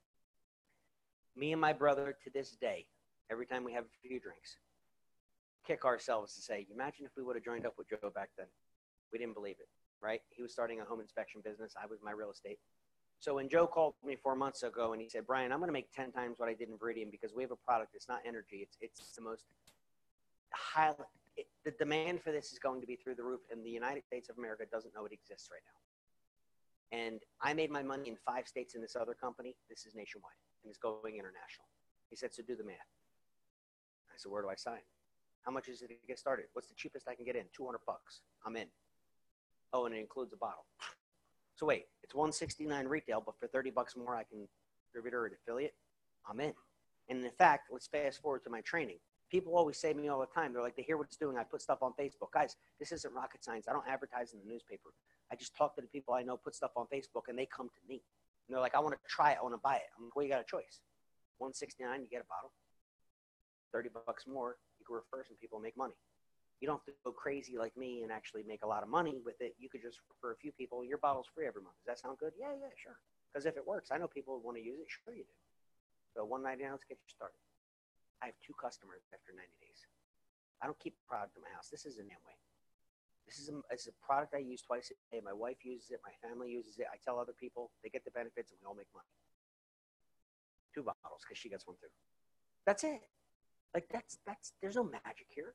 Me and my brother to this day, every time we have a few drinks, kick ourselves to say, imagine if we would have joined up with Joe back then. We didn't believe it, right? He was starting a home inspection business. I was my real estate. So when Joe called me 4 months ago and he said, Brian, I'm going to make 10 times what I did in Viridian because we have a product that's not energy. It's the most high. The demand for this is going to be through the roof, and the United States of America doesn't know it exists right now. And I made my money in 5 states in this other company. This is nationwide, and it's going international. He said, so do the math. I said, where do I sign? How much is it to get started? What's the cheapest I can get in? $200. I'm in. Oh, and it includes a bottle. So wait, it's $169 retail, but for $30 more, I can distributor and affiliate. I'm in. And in fact, let's fast forward to my training. People always say to me all the time, they're like, they hear what it's doing. I put stuff on Facebook. Guys, this isn't rocket science. I don't advertise in the newspaper. I just talk to the people I know, put stuff on Facebook, and they come to me. And they're like, I want to try it. I want to buy it. I'm like, well, you got a choice. $169, you get a bottle. $30 more, you can refer some people and make money. You don't have to go crazy like me and actually make a lot of money with it. You could just refer a few people. Your bottle's free every month. Does that sound good? Yeah, sure. Because if it works, I know people want to use it. Sure you do. So $199, let's get you started. I have 2 customers after 90 days. I don't keep a product in my house. This isn't Amway. It's a product I use twice a day. My wife uses it. My family uses it. I tell other people. They get the benefits, and we all make money. 2 bottles because she gets one too. That's it. Like that's there's no magic here.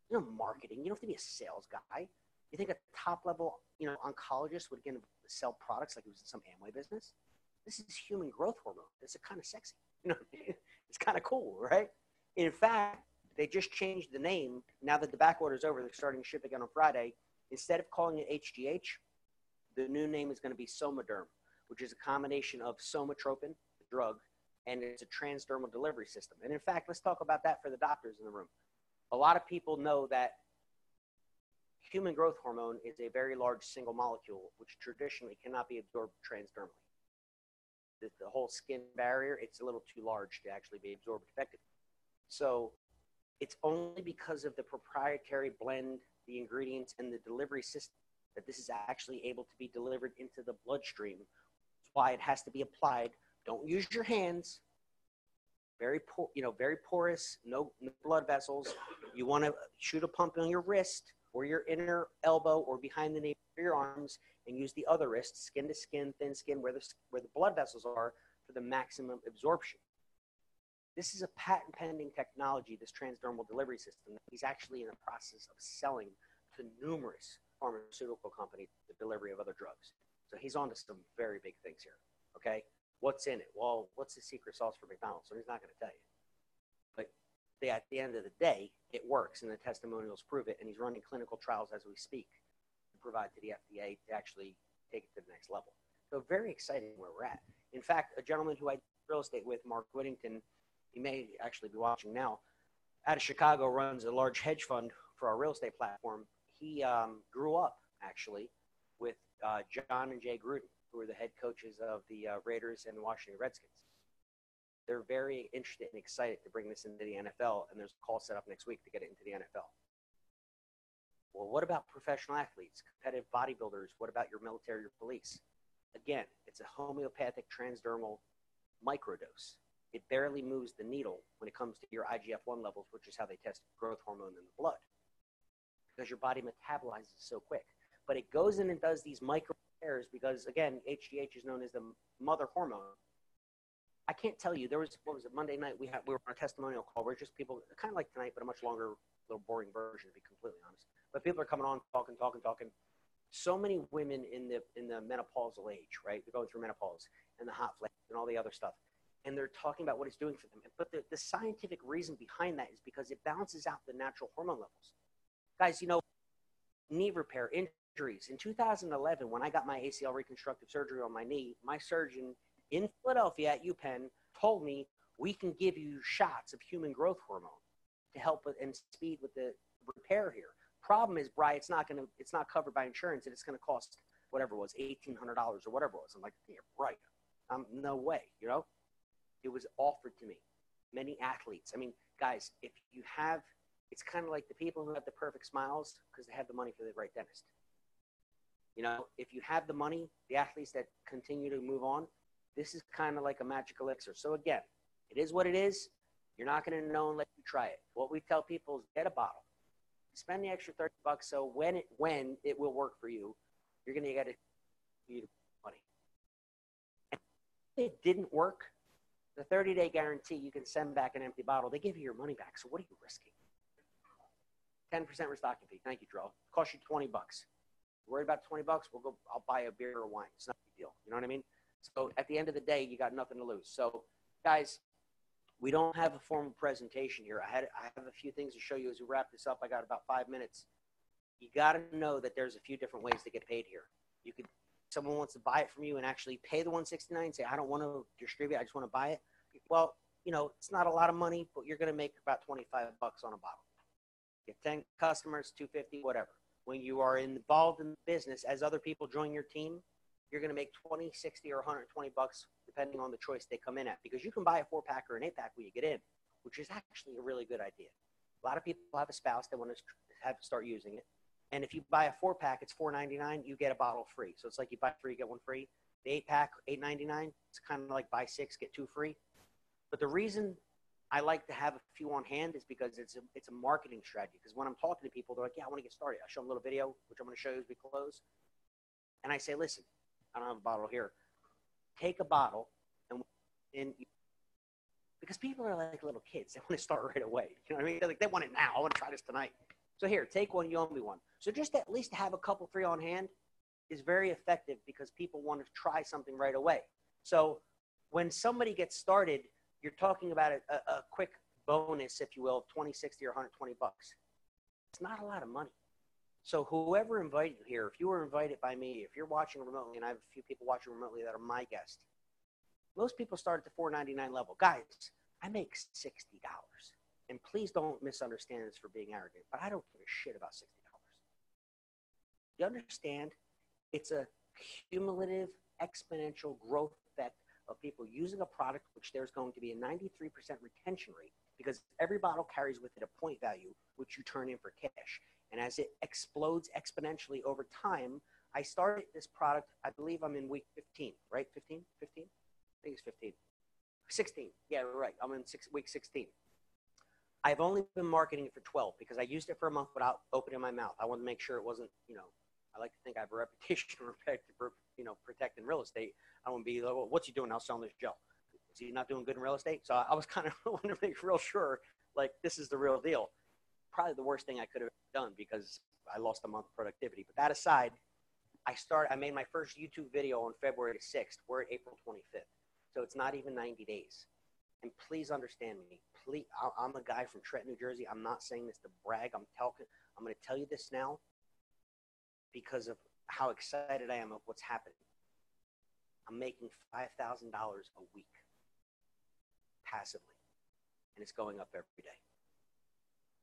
There's no marketing. You don't have to be a sales guy. You think a top level, oncologist would again sell products like it was in some Amway business? This is human growth hormone. It's kind of sexy. It's kind of cool, right? In fact, they just changed the name. Now that the back order is over, they're starting to ship again on Friday. Instead of calling it HGH, the new name is going to be Somaderm, which is a combination of somatropin, the drug, and it's a transdermal delivery system. And in fact, let's talk about that for the doctors in the room. A lot of people know that human growth hormone is a very large single molecule, which traditionally cannot be absorbed transdermally. The whole skin barrier, it's a little too large to actually be absorbed effectively. So it's only because of the proprietary blend, the ingredients, and the delivery system that this is actually able to be delivered into the bloodstream. That's why it has to be applied. Don't use your hands. Very porous, no blood vessels. You want to shoot a pump on your wrist or your inner elbow or behind the knee for your arms, and use the other wrist, skin to skin, thin skin, where the blood vessels are, for the maximum absorption. This is a patent pending technology, this transdermal delivery system, that he's actually in the process of selling to numerous pharmaceutical companies, the delivery of other drugs. So he's on to some very big things here. Okay. What's in it? Well, what's the secret sauce for McDonald's? So he's not going to tell you. But at the end of the day, it works, and the testimonials prove it. And he's running clinical trials as we speak to provide to the FDA to actually take it to the next level. So very exciting where we're at. In fact, a gentleman who I did real estate with, Mark Whittington, he may actually be watching now, out of Chicago, runs a large hedge fund for our real estate platform. He grew up actually with John and Jay Gruden, who are the head coaches of the Raiders and the Washington Redskins. They're very interested and excited to bring this into the NFL, and there's a call set up next week to get it into the NFL. Well, what about professional athletes, competitive bodybuilders? What about your military or police? Again, it's a homeopathic transdermal microdose. It barely moves the needle when it comes to your IGF-1 levels, which is how they test growth hormone in the blood, because your body metabolizes so quick. But it goes in and does these micro repairs because, again, HGH is known as the mother hormone. I can't tell you. There was, what was it, Monday night, we were on a testimonial call where just people, kind of like tonight, but a much longer, little boring version, to be completely honest. But people are coming on, talking. So many women in the menopausal age, right? They're going through menopause and the hot flashes and all the other stuff. And they're talking about what it's doing for them. But the scientific reason behind that is because it balances out the natural hormone levels. Guys, you know, knee repair, injuries. In 2011, when I got my ACL reconstructive surgery on my knee, my surgeon in Philadelphia at UPenn told me, we can give you shots of human growth hormone to help with and speed with the repair here. Problem is, Bri, it's not covered by insurance, and it's going to cost whatever it was, $1,800 or whatever it was. I'm like, yeah, right. No way, you know? It was offered to me. Many athletes. I mean, guys, if you have, it's kind of like the people who have the perfect smiles because they have the money for the right dentist. You know, if you have the money, the athletes that continue to move on, this is kind of like a magic elixir. So again, it is what it is. You're not going to know unless you try it. What we tell people is get a bottle. Spend the extra $30 so when it will work for you, you're going to get it money. And if it didn't work, the 30-day guarantee, you can send back an empty bottle. They give you your money back. So what are you risking? 10% restocking fee. Thank you, Drew. Cost you $20. Worried about $20? We'll go. I'll buy a beer or wine. It's not a big deal. You know what I mean? So at the end of the day, you got nothing to lose. So, guys, we don't have a formal presentation here. I have a few things to show you as we wrap this up. I got about 5 minutes. You got to know that there's a few different ways to get paid here. You could, someone wants to buy it from you and actually pay the $169 and say, I don't want to distribute, I just want to buy it. Well, you know, it's not a lot of money, but you're going to make about $25 on a bottle. Get 10 customers, $250, whatever. When you are involved in the business, as other people join your team, you're going to make $20, $60, or $120, depending on the choice they come in at. Because you can buy a 4-pack or an 8-pack when you get in, which is actually a really good idea. A lot of people have a spouse that want to start using it. And if you buy a 4-pack, it's $4.99. You get a bottle free. So it's like you buy 3, get 1 free. The 8-pack, $8.99. It's kind of like buy 6, get 2 free. But the reason I like to have a few on hand is because it's a marketing strategy. Because when I'm talking to people, they're like, yeah, I want to get started. I show them a little video, which I'm going to show you as we close. And I say, listen, I don't have a bottle here. Take a bottle and because people are like little kids. They want to start right away. You know what I mean? They're like, they want it now. I want to try this tonight. So here, take one. You owe me one. So just at least have a couple, 3 on hand is very effective because people want to try something right away. So when somebody gets started, you're talking about a quick bonus, if you will, of 20, 60, or $120. It's not a lot of money. So whoever invited you here, if you were invited by me, if you're watching remotely, and I have a few people watching remotely that are my guests, most people start at the $4.99 level. Guys, I make $60. And please don't misunderstand this for being arrogant, but I don't give a shit about $60. You understand? It's a cumulative exponential growth effect of people using a product, which there's going to be a 93% retention rate because every bottle carries with it a point value, which you turn in for cash. And as it explodes exponentially over time, I started this product, I believe I'm in week 15, right? 15? 15? I think it's 15. 16. Yeah, right. I'm in week 16. I've only been marketing it for 12 because I used it for a month without opening my mouth. I wanted to make sure it wasn't, I like to think I have a reputation for, protecting real estate. I want to be like, well, what's he doing now selling this gel? Is he not doing good in real estate? So I was kind of wanting to make real sure, like, this is the real deal. Probably the worst thing I could have done because I lost a month of productivity. But that aside, I made my first YouTube video on February 6th. We're at April 25th. So it's not even 90 days. And please understand me. Please, I'm a guy from Trenton, New Jersey. I'm not saying this to brag. I'm going to tell you this now because of how excited I am of what's happening. I'm making $5,000 a week passively, and it's going up every day.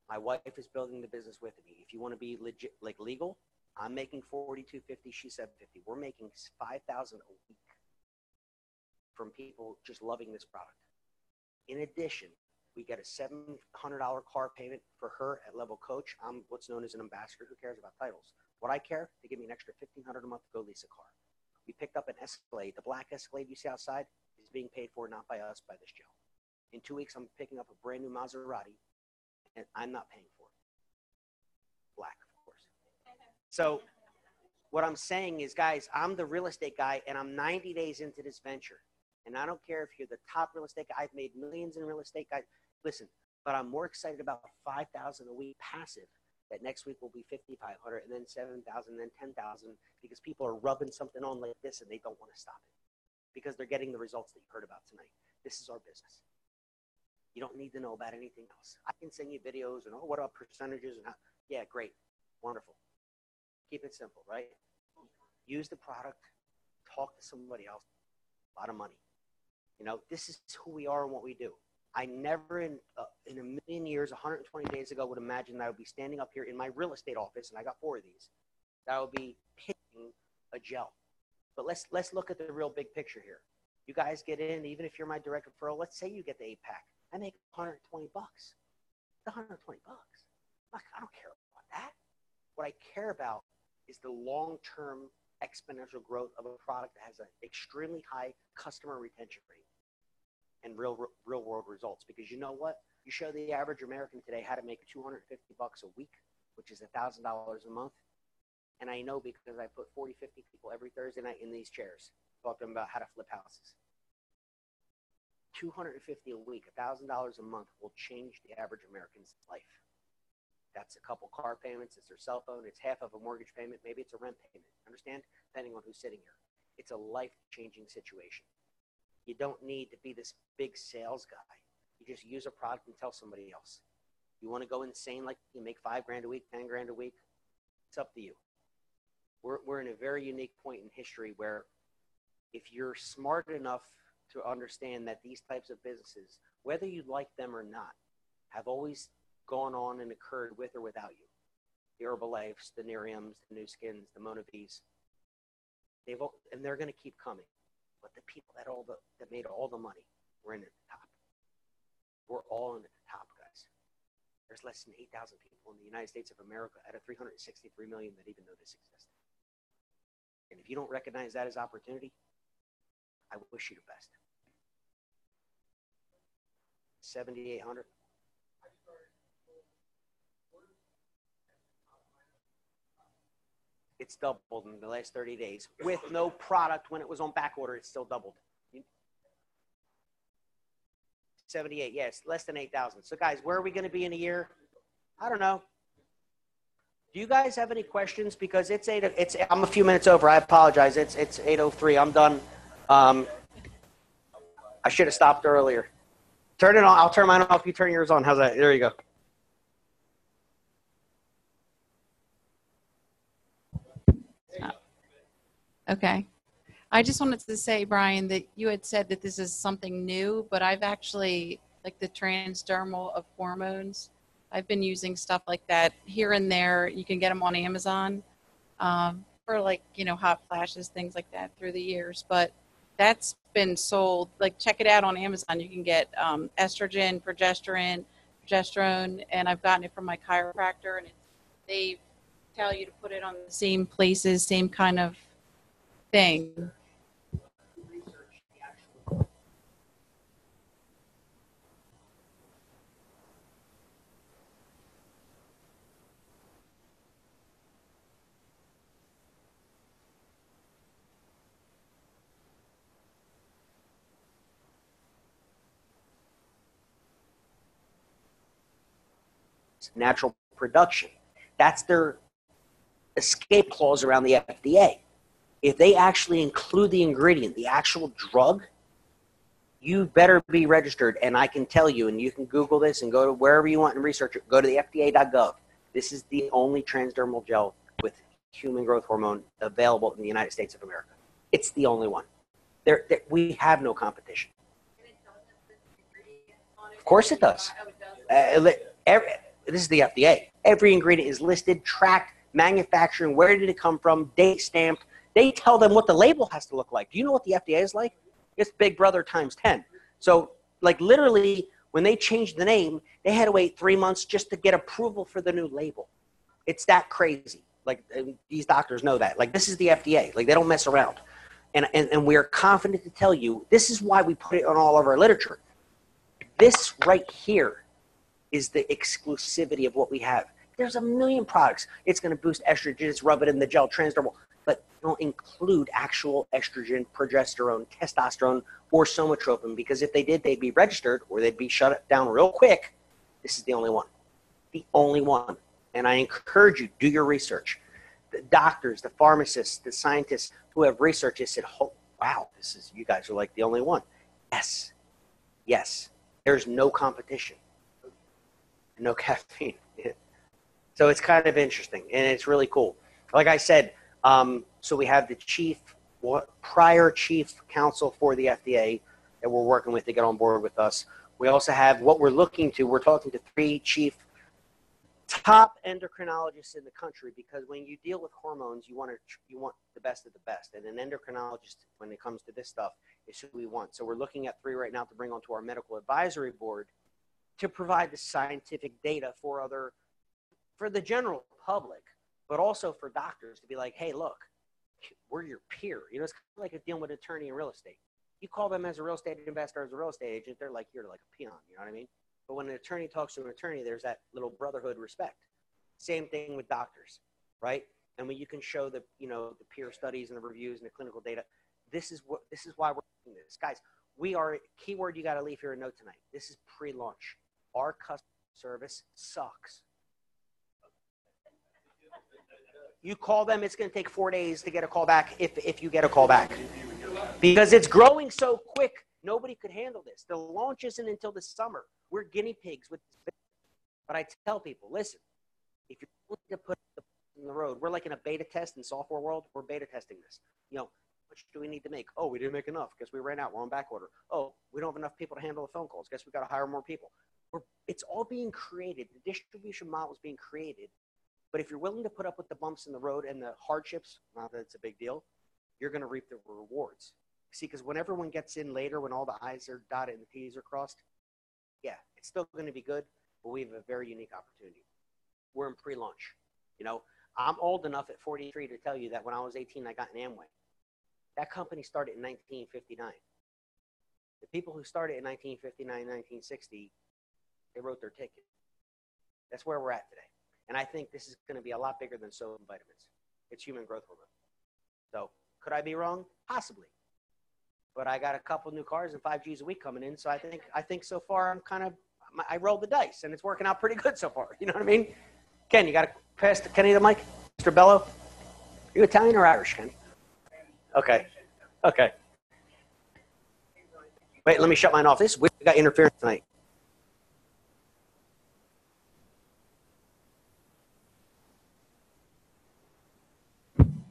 My wife is building the business with me. If you want to be legit, like legal, I'm making $42.50. She said $50. We're making $5,000 a week from people just loving this product. In addition, we get a $700 car payment for her at Level Coach. I'm what's known as an ambassador. Who cares about titles? What I care, they give me an extra $1,500 a month to go lease a car. We picked up an Escalade. The black Escalade you see outside is being paid for not by us, by this gel. In 2 weeks, I'm picking up a brand new Maserati, and I'm not paying for it. Black, of course. So what I'm saying is, guys, I'm the real estate guy, and I'm 90 days into this venture. And I don't care if you're the top real estate guy. I've made millions in real estate, guys. Listen, but I'm more excited about $5,000 a week passive. That next week will be $5,500, and then $7,000, and then $10,000, because people are rubbing something on like this, and they don't want to stop it because they're getting the results that you heard about tonight. This is our business. You don't need to know about anything else. I can send you videos and, what are percentages? And how, yeah, great. Wonderful. Keep it simple, right? Use the product. Talk to somebody else. A lot of money. This is who we are and what we do. I never in a million years, 120 days ago, would imagine that I would be standing up here in my real estate office, and I got 4 of these, that I would be pitching a gel. But let's look at the real big picture here. You guys get in, even if you're my direct referral, let's say you get the 8-pack. I make $120. The $120. I don't care about that. What I care about is the long-term exponential growth of a product that has an extremely high customer retention rate and real world results. Because you know what? You show the average American today how to make $250 a week, which is $1,000 a month. And I know because I put 40, 50 people every Thursday night in these chairs, talk to them about how to flip houses. $250 a week, $1,000 a month will change the average American's life. That's a couple car payments, it's their cell phone, it's half of a mortgage payment, maybe it's a rent payment. Understand? Depending on who's sitting here. It's a life-changing situation. You don't need to be this big sales guy. You just use a product and tell somebody else. You want to go insane, like you make $5,000 a week, $10,000 a week? It's up to you. We're in a very unique point in history where if you're smart enough to understand that these types of businesses, whether you like them or not, have always gone on and occurred with or without you. The Herbalifes, the Neriums, the New Skins, the Monavies, and they're going to keep coming. But the people that made all the money were in at the top. We're all in at the top, guys. There's less than 8,000 people in the United States of America out of 363 million that even know this exists. And if you don't recognize that as opportunity, I wish you the best. 7,800. It's doubled in the last 30 days. With no product, when it was on back order, it's still doubled. 78, yes, less than 8,000. So guys, where are we going to be in a year? I don't know. Do you guys have any questions? Because I'm a few minutes over. I apologize. It's 8:03. I'm done. I should have stopped earlier. Turn it on. I'll turn mine off. You turn yours on. How's that? There you go. Okay. I just wanted to say, Brian, that you had said that this is something new, but I've actually, like the transdermal of hormones, I've been using stuff like that here and there. You can get them on Amazon for hot flashes, things like that through the years. But that's been sold. Like, check it out on Amazon. You can get estrogen, progesterone, and I've gotten it from my chiropractor, and they tell you to put it on the same places, same kind of thing. natural production. That's their escape clause around the FDA. If they actually include the ingredient, the actual drug, you better be registered. And I can tell you, and you can Google this and go to wherever you want and research it, go to the FDA.gov. This is the only transdermal gel with human growth hormone available in the United States of America. It's the only one. We have no competition. Of course it does. This is the FDA. Every ingredient is listed, tracked, manufacturing, where did it come from, date stamped. They tell them what the label has to look like. Do you know what the FDA is like? It's Big Brother times 10. So, like, literally, when they changed the name, they had to wait 3 months just to get approval for the new label. It's that crazy. Like, these doctors know that. Like, this is the FDA. Like, they don't mess around. And we are confident to tell you, this is why we put it on all of our literature. This right here is the exclusivity of what we have. There's a million products. It's going to boost estrogen, rub it in the gel, transdermal, but don't include actual estrogen, progesterone, testosterone, or somatropin, because if they did, they'd be registered or they'd be shut down real quick. This is the only one. The only one. And I encourage you, do your research. The doctors, the pharmacists, the scientists who have researched it said, oh, wow, you guys are like the only one. Yes. Yes. There's no competition. No caffeine. So it's kind of interesting, and it's really cool. Like I said, so we have the prior chief counsel for the FDA that we're working with to get on board with us. We also have what we're talking to 3 top endocrinologists in the country, because when you deal with hormones, you want the best of the best. And an endocrinologist, when it comes to this stuff, is who we want. So we're looking at 3 right now to bring onto our medical advisory board to provide the scientific data for the general public, but also for doctors to be like, hey, look, we're your peer. You know, it's kind of like a deal with an attorney in real estate. You call them as a real estate investor, as a real estate agent, they're like, you're like a peon, you know what I mean? But when an attorney talks to an attorney, there's that little brotherhood respect. Same thing with doctors, right? And when you can show the peer studies and the reviews and the clinical data, this is why we're doing this. Guys, keyword you got to leave here and note tonight. This is pre-launch. Our customer service sucks. You call them, it's going to take 4 days to get a call back if you get a call back. Because it's growing so quick, nobody could handle this. The launch isn't until the summer. We're guinea pigs with this. But I tell people, listen, if you're willing to put in the road, we're like in a beta test in software world. We're beta testing this. You know, how much do we need to make? Oh, we didn't make enough. Guess we ran out. We're on back order. Oh, we don't have enough people to handle the phone calls. Guess we got to hire more people. It's all being created. The distribution model is being created. But if you're willing to put up with the bumps in the road and the hardships, not that it's a big deal, you're going to reap the rewards. See, because when everyone gets in later, when all the I's are dotted and the T's are crossed, yeah, it's still going to be good, but we have a very unique opportunity. We're in pre-launch. You know, I'm old enough at 43 to tell you that when I was 18, I got an Amway. That company started in 1959. The people who started in 1959, 1960, they wrote their ticket. That's where we're at today. And I think this is going to be a lot bigger than soda and vitamins. It's human growth hormone. So could I be wrong? Possibly. But I got a couple new cars and 5 Gs a week coming in. So I think so far I rolled the dice and it's working out pretty good so far. You know what I mean? Ken, you got to pass Kenny the mic? Mr. Bello? Are you Italian or Irish, Ken? Okay. Wait, let me shut mine off. We got interference tonight.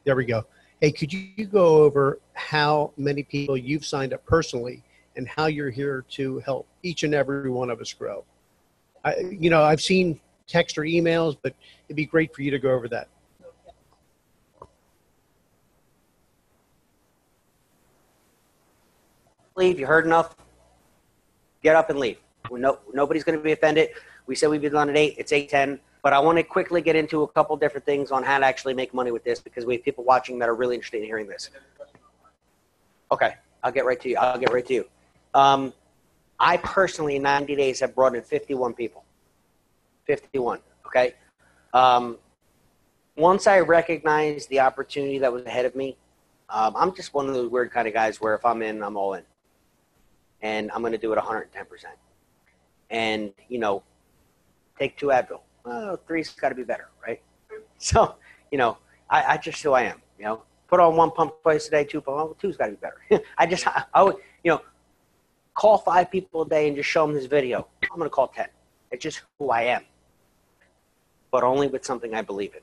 There we go. Hey, could you go over how many people you've signed up personally and how you're here to help each and every one of us grow? I've seen text or emails, but it'd be great for you to go over that. Leave. You heard enough. Get up and leave. Nobody's going to be offended. We said we'd be done at 8. It's 8:10. But I want to quickly get into a couple different things on how to actually make money with this, because we have people watching that are really interested in hearing this. Okay, I'll get right to you. I personally, in 90 days, have brought in 51 people. 51, okay? Once I recognized the opportunity that was ahead of me, I'm just one of those weird kind of guys where if I'm in, I'm all in. And I'm going to do it 110%. And, take 2 Advil. well, three's got to be better, right? So, you know, I just who I am, you know. Put on one pump twice a day, two pump, well, two's got to be better. I would, you know, call 5 people a day and just show them this video. I'm going to call 10. It's just who I am, but only with something I believe in.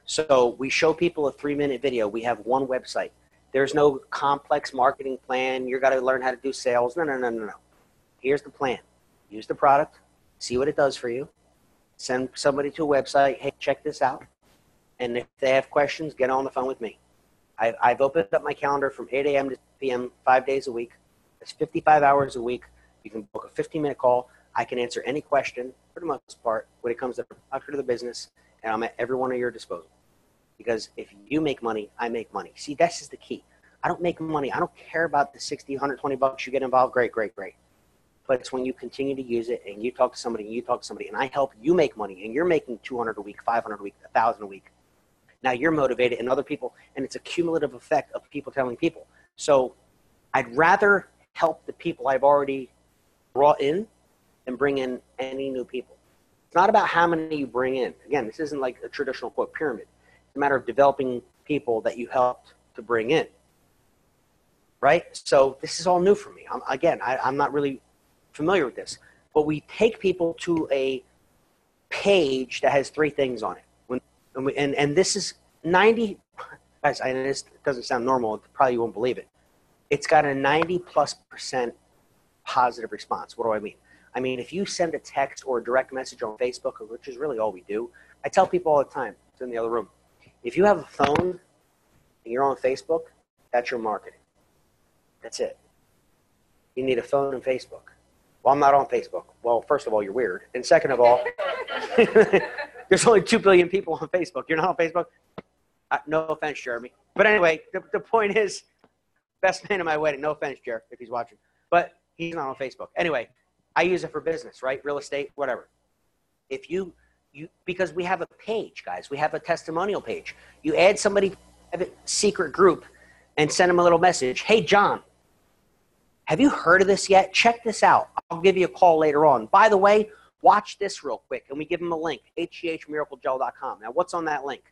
So we show people a 3-minute video. We have one website. There's no complex marketing plan. You've got to learn how to do sales. No. Here's the plan. Use the product. See what it does for you. Send somebody to a website. Hey, check this out. And if they have questions, get on the phone with me. I've opened up my calendar from 8 a.m. to 6 p.m. 5 days a week. It's 55 hours a week. You can book a 15-minute call. I can answer any question, for the most part, when it comes to the business, and I'm at every one of your disposal. Because if you make money, I make money. See, this is the key. I don't make money. I don't care about the 60, 120 bucks you get involved. Great. But it's when you continue to use it and you talk to somebody and I help you make money and you're making 200 a week, 500 a week, 1,000 a week. Now you're motivated and other people, and it's a cumulative effect of people telling people. So I'd rather help the people I've already brought in than bring in any new people. It's not about how many you bring in. Again, this isn't like a traditional quote pyramid. It's a matter of developing people that you helped to bring in. Right? So this is all new for me. I'm not really familiar with this. But we take people to a page that has 3 things on it. And this is 90, guys, and this doesn't sound normal. Probably you won't believe it. It's got a 90+% positive response. What do I mean? I mean, if you send a text or a direct message on Facebook, which is really all we do, I tell people all the time, it's in the other room, if you have a phone and you're on Facebook, that's your marketing. That's it. You need a phone and Facebook. Well, I'm not on Facebook. Well, first of all, you're weird. And second of all, there's only 2 billion people on Facebook. You're not on Facebook? No offense, Jeremy. But anyway, the point is, best man at my wedding. No offense, Jer, if he's watching. But he's not on Facebook. Anyway, I use it for business, right? Real estate, whatever. If you because we have a page, guys. We have a testimonial page. You add somebody to a secret group and send them a little message. Hey, John, have you heard of this yet? Check this out. I'll give you a call later on. By the way, watch this real quick. And we give them a link, hghmiraclegel.com. Now, what's on that link?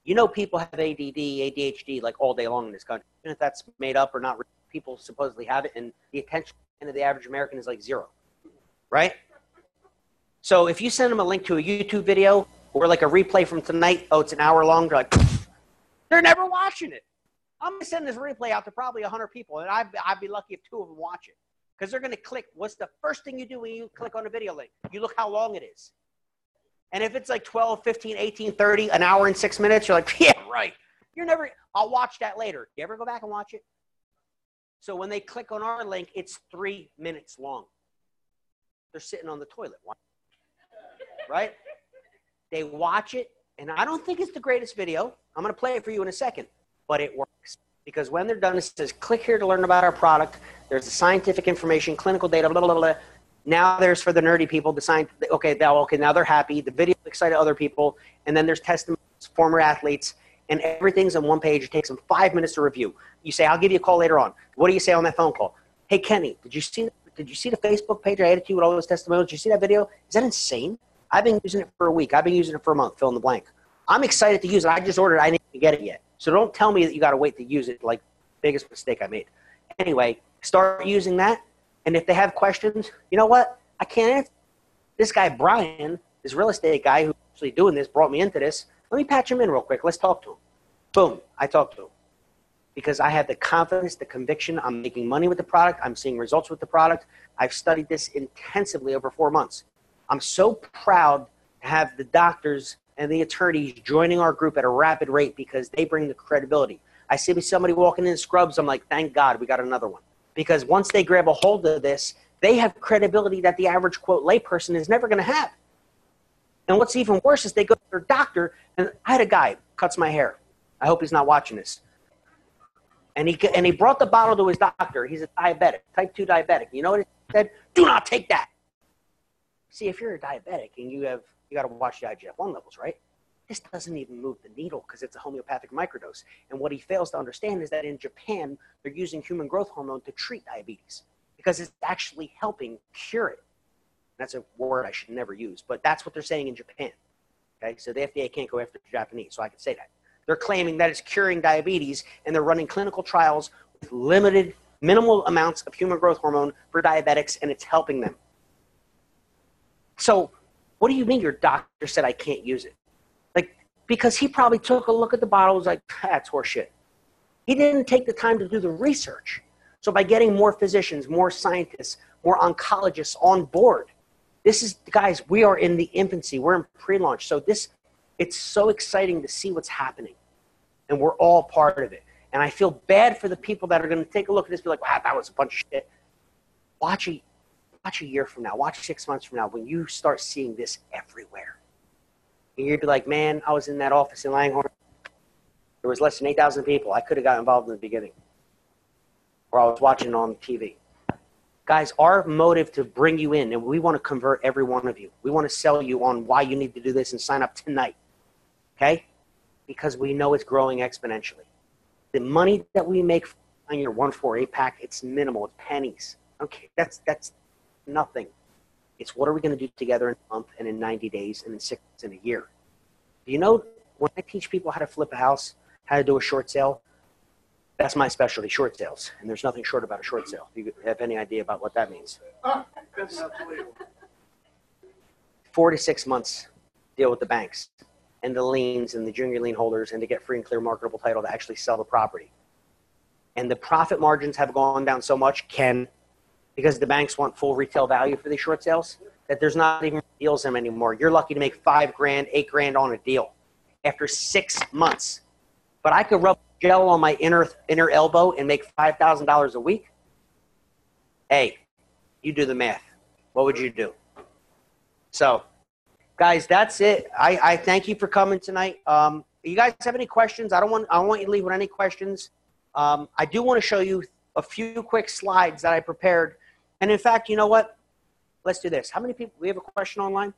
You know people have ADD, ADHD like all day long in this country. Even if that's made up or not, people supposedly have it. And the attention span of the average American is like 0, right? So if you send them a link to a YouTube video or like a replay from tonight, oh, it's an hour long, they're like, they're never watching it. I'm going to send this replay out to probably 100 people, and I'd be lucky if 2 of them watch it. Because they're going to click. What's the first thing you do when you click on a video link? You look how long it is. And if it's like 12, 15, 18, 30, an hour and 6 minutes, you're like, yeah, right. I'll watch that later. You ever go back and watch it? So when they click on our link, it's 3 minutes long. They're sitting on the toilet. Right? They watch it, and I don't think it's the greatest video. I'm going to play it for you in a second, but it works. Because when they're done, it says, click here to learn about our product. There's the scientific information, clinical data, blah, blah, blah, blah. Now there's for the nerdy people, now they're happy. The video excited other people. And then there's testimonials, former athletes, and everything's on one page. It takes them 5 minutes to review. You say, I'll give you a call later on. What do you say on that phone call? Hey, Kenny, did you see the Facebook page I added to you with all those testimonials? Did you see that video? Is that insane? I've been using it for a week. I've been using it for a month, fill in the blank. I'm excited to use it. I just ordered it. I didn't even get it yet. So don't tell me that you got to wait to use it, like biggest mistake I made. Anyway, start using that. And if they have questions, you know what? I can't answer. This guy, Brian, this real estate guy who's actually doing this, brought me into this. Let me patch him in real quick. Let's talk to him. Boom. I talked to him. Because I have the confidence, the conviction. I'm making money with the product. I'm seeing results with the product. I've studied this intensively over 4 months. I'm so proud to have the doctors and the attorneys joining our group at a rapid rate because they bring the credibility. I see somebody walking in scrubs, I'm like, thank God we got another one. Because once they grab a hold of this, they have credibility that the average, quote, layperson is never going to have. And what's even worse is they go to their doctor, and I had a guy cuts my hair. I hope he's not watching this. And he brought the bottle to his doctor. He's a diabetic, type 2 diabetic. You know what he said? Do not take that. See, if you're a diabetic and you got to watch the IGF-1 levels, right? This doesn't even move the needle because it's a homeopathic microdose. And what he fails to understand is that in Japan, they're using human growth hormone to treat diabetes because it's actually helping cure it. That's a word I should never use, but that's what they're saying in Japan. Okay, so the FDA can't go after the Japanese, so I can say that. They're claiming that it's curing diabetes, and they're running clinical trials with limited, minimal amounts of human growth hormone for diabetics, and it's helping them. So what do you mean your doctor said I can't use it? Like, because he probably took a look at the bottle and was like, that's horseshit. He didn't take the time to do the research. So by getting more physicians, more scientists, more oncologists on board, this is, guys, we are in the infancy. We're in pre-launch. So it's so exciting to see what's happening. And we're all part of it. And I feel bad for the people that are going to take a look at this and be like, wow, that was a bunch of shit. Watch a year from now, watch 6 months from now, when you start seeing this everywhere. And you'd be like, man, I was in that office in Langhorne. There was less than 8,000 people. I could have got involved in the beginning. Or I was watching on TV. Guys, our motive to bring you in, and we want to convert every one of you. We want to sell you on why you need to do this and sign up tonight. Okay? Because we know it's growing exponentially. The money that we make on your 148 pack, it's minimal. It's pennies. Okay, that's nothing. It's what are we going to do together in a month and in 90 days and in 6 months and a year. Do you know, when I teach people how to flip a house, how to do a short sale, that's my specialty, short sales. And there's nothing short about a short sale. Do you have any idea about what that means? 4 to 6 months deal with the banks and the liens and the junior lien holders and to get free and clear marketable title to actually sell the property. And the profit margins have gone down so much, because the banks want full retail value for these short sales, that there's not even deals in them anymore. You're lucky to make $5 grand, $8 grand on a deal after 6 months. But I could rub gel on my inner elbow and make $5,000 a week. Hey, you do the math. What would you do? So, guys, that's it. I thank you for coming tonight. You guys have any questions? I don't want you to leave with any questions. I do want to show you a few quick slides that I prepared. And in fact, you know what? Let's do this. How many people? We have a question online?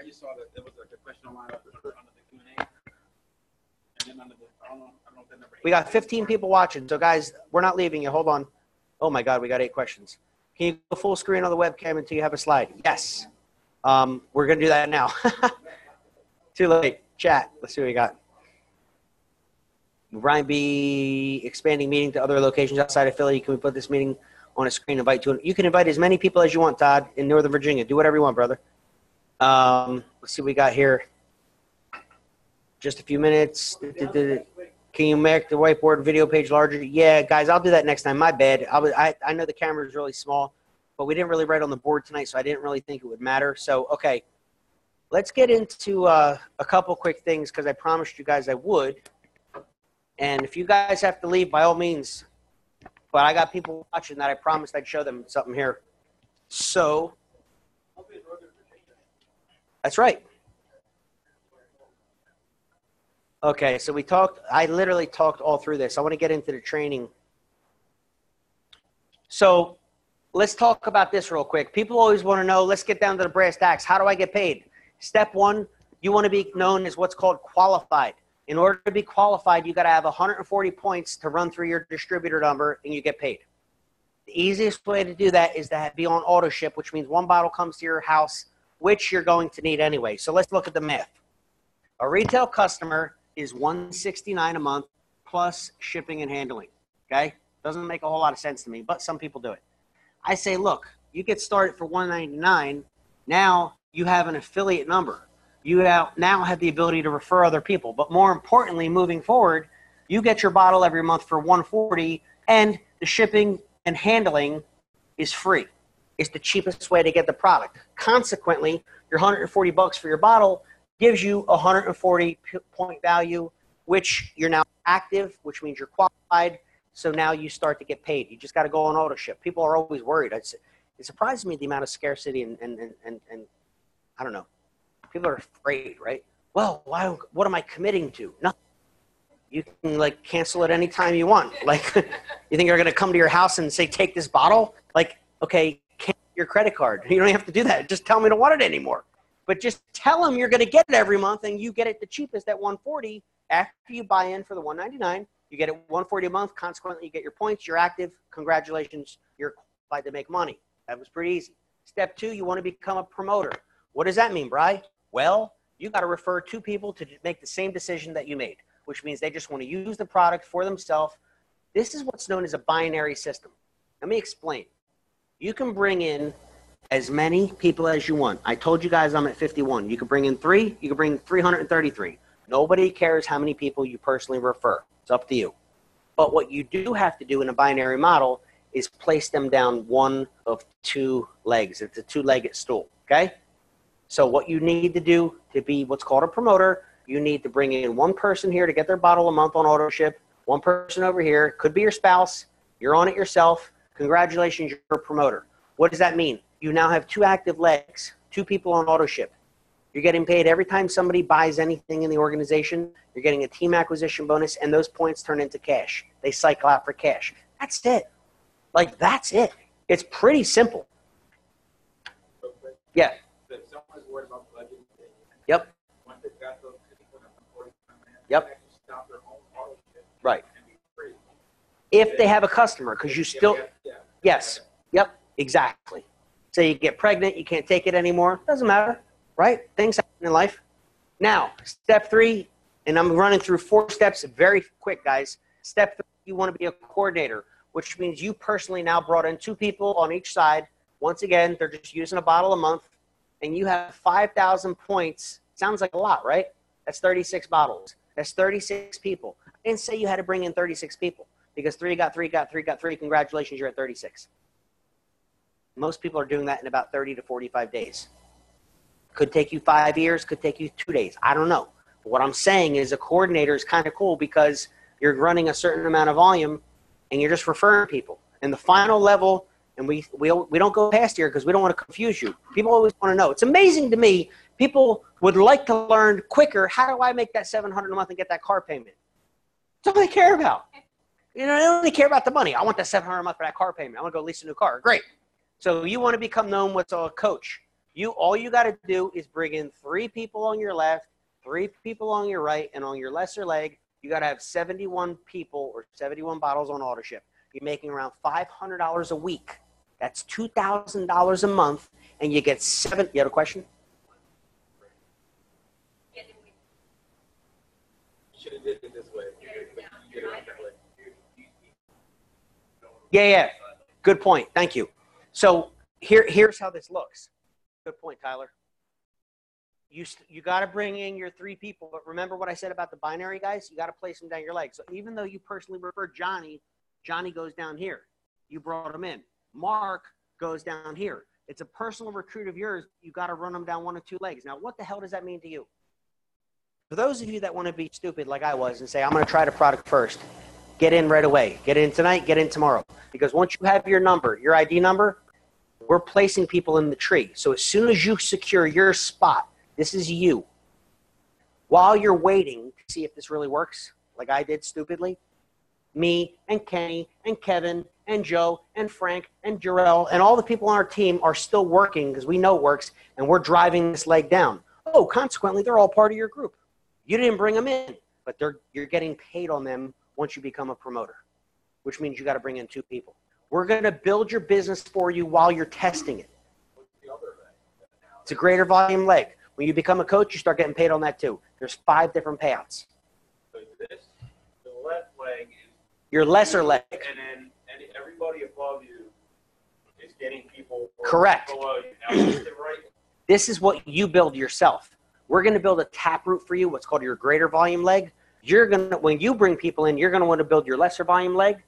I just saw that there was a question online under the Q&A. And then under the, I don't know if that number. We got 15 people watching. So, guys, we're not leaving you. Hold on. Oh, my God. We got 8 questions. Can you go full screen on the webcam until you have a slide? Yes. We're going to do that now. Too late. Chat. Let's see what we got. Will Brian be expanding meeting to other locations outside of Philly? Can we put this meeting on a screen? Invite to it. You can invite as many people as you want, Todd, in Northern Virginia. Do whatever you want, brother. Let's see what we got here. Just a few minutes. Can you make the whiteboard video page larger? Yeah, guys, I'll do that next time. My bad. I know the camera is really small, but we didn't really write on the board tonight, so I didn't really think it would matter. So, okay, let's get into a couple quick things because I promised you guys I would. And if you guys have to leave, by all means. But I got people watching that I promised I'd show them something here. So, that's right. Okay, so I literally talked all through this. I want to get into the training. So let's talk about this real quick. People always want to know, let's get down to the brass tacks. How do I get paid? Step 1, you want to be known as what's called qualified. In order to be qualified, you got to have 140 points to run through your distributor number and you get paid. The easiest way to do that is to be on auto ship, which means one bottle comes to your house, which you're going to need anyway. So let's look at the math. A retail customer is $169 a month plus shipping and handling. Okay? Doesn't make a whole lot of sense to me, but some people do it. I say, look, you get started for $199. Now you have an affiliate number. You now have the ability to refer other people. But more importantly, moving forward, you get your bottle every month for $140, and the shipping and handling is free. It's the cheapest way to get the product. Consequently, your $140 for your bottle gives you a 140 point value, which you're now active, which means you're qualified. So now you start to get paid. You just got to go on auto ship. People are always worried. It surprises me the amount of scarcity and I don't know. People are afraid, right? Well, what am I committing to? Nothing. You can like cancel it anytime you want. Like, you think they're going to come to your house and say, take this bottle? Like, okay, cancel your credit card. You don't have to do that. Just tell me to want it anymore. But just tell them you're going to get it every month and you get it the cheapest at $140 after you buy in for the $199. You get it $140 a month. Consequently, you get your points. You're active. Congratulations. You're qualified to make money. That was pretty easy. Step 2, you want to become a promoter. What does that mean, Bri? Well, you got to refer 2 people to make the same decision that you made, which means they just want to use the product for themselves. This is what's known as a binary system. Let me explain. You can bring in as many people as you want. I told you guys I'm at 51. You can bring in 3. You can bring 333. Nobody cares how many people you personally refer. It's up to you. But what you do have to do in a binary model is place them down one of 2 legs. It's a 2-legged stool, okay? So what you need to do to be what's called a promoter, you need to bring in 1 person here to get their bottle a month on auto ship, 1 person over here, could be your spouse, you're on it yourself. Congratulations, you're a promoter. What does that mean? You now have 2 active legs, 2 people on auto ship. You're getting paid every time somebody buys anything in the organization. You're getting a team acquisition bonus, and those points turn into cash. They cycle out for cash. That's it. Like, that's it. It's pretty simple. Yeah. If someone's worried about budgeting, Yep. once they've got those people that are Yep. they can stop their own auto ship Right. and be free. If they have a customer, because you still, Yeah. yes. Yep. Exactly. So you get pregnant, you can't take it anymore. Doesn't matter, right? Things happen in life. Now, step 3, and I'm running through 4 steps very quick, guys. Step 3, you want to be a coordinator, which means you personally now brought in 2 people on each side. Once again, they're just using a bottle a month, and you have 5,000 points. Sounds like a lot, right? That's 36 bottles. That's 36 people. I didn't say you had to bring in 36 people because 3 got 3, got 3, got 3. Congratulations, you're at 36. Most people are doing that in about 30 to 45 days. Could take you 5 years, could take you 2 days. I don't know. But what I'm saying is a coordinator is kind of cool because you're running a certain amount of volume and you're just referring people. And the final level, and we don't go past here because we don't want to confuse you. People always want to know. It's amazing to me. People would like to learn quicker. How do I make that $700 a month and get that car payment? That's all they care about. You know, they don't really care about the money. I want that $700 a month for that car payment. I want to go lease a new car. Great. So you want to become known as a coach. All you got to do is bring in 3 people on your left, 3 people on your right, and on your lesser leg, you got to have 71 people or 71 bottles on auto ship. You're making around $500 a week. That's $2,000 a month, and you get 7. You have a question? Should have did it this way. Yeah. Good point. Thank you. So here's how this looks. Good point, Tyler. You got to bring in your 3 people, but remember what I said about the binary guys? You got to place them down your legs. So even though you personally referred Johnny, Johnny goes down here. You brought him in. Mark goes down here. It's a personal recruit of yours. You got to run them down 1 or 2 legs. Now, what the hell does that mean to you? For those of you that want to be stupid like I was and say, I'm going to try the product first, get in right away. Get in tonight, get in tomorrow. Because once you have your number, your ID number, we're placing people in the tree. So as soon as you secure your spot, this is you. While you're waiting to see if this really works, like I did stupidly, me and Kenny and Kevin and Joe and Frank and Jarrell and all the people on our team are still working because we know it works, and we're driving this leg down. Oh, consequently, they're all part of your group. You didn't bring them in, but you're getting paid on them once you become a promoter, which means you got to bring in 2 people. We're going to build your business for you while you're testing it. It's a greater volume leg. When you become a coach, you start getting paid on that too. There's 5 different payouts. So this, the left leg is Your lesser leg. and then everybody above you is getting people Correct. below you. Now, is it right? This is what you build yourself. We're going to build a taproot for you, what's called your greater volume leg. When you bring people in, you're going to want to build your lesser volume leg.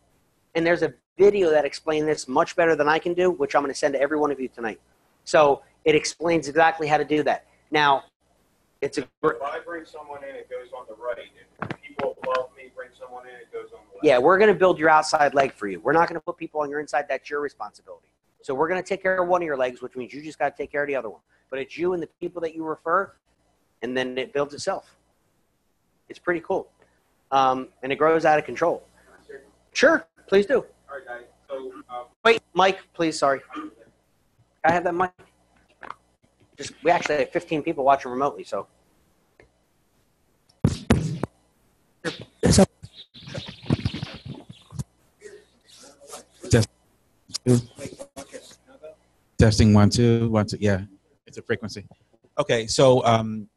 And there's a video that explains this much better than I can do, which I'm going to send to every one of you tonight. So it explains exactly how to do that. Now, If I bring someone in, it goes on the right. If people above me bring someone in, it goes on the left. yeah, we're going to build your outside leg for you. We're not going to put people on your inside. That's your responsibility. So we're going to take care of one of your legs, which means you just got to take care of the other one. But it's you and the people that you refer, and then it builds itself. It's pretty cool. And it grows out of control. Sure, please do. All right, guys. So, Wait, Mike, please, sorry. I have that mic. We actually have 15 people watching remotely, so. Test. Testing 1 2 1 2. Yeah, it's a frequency. Okay, so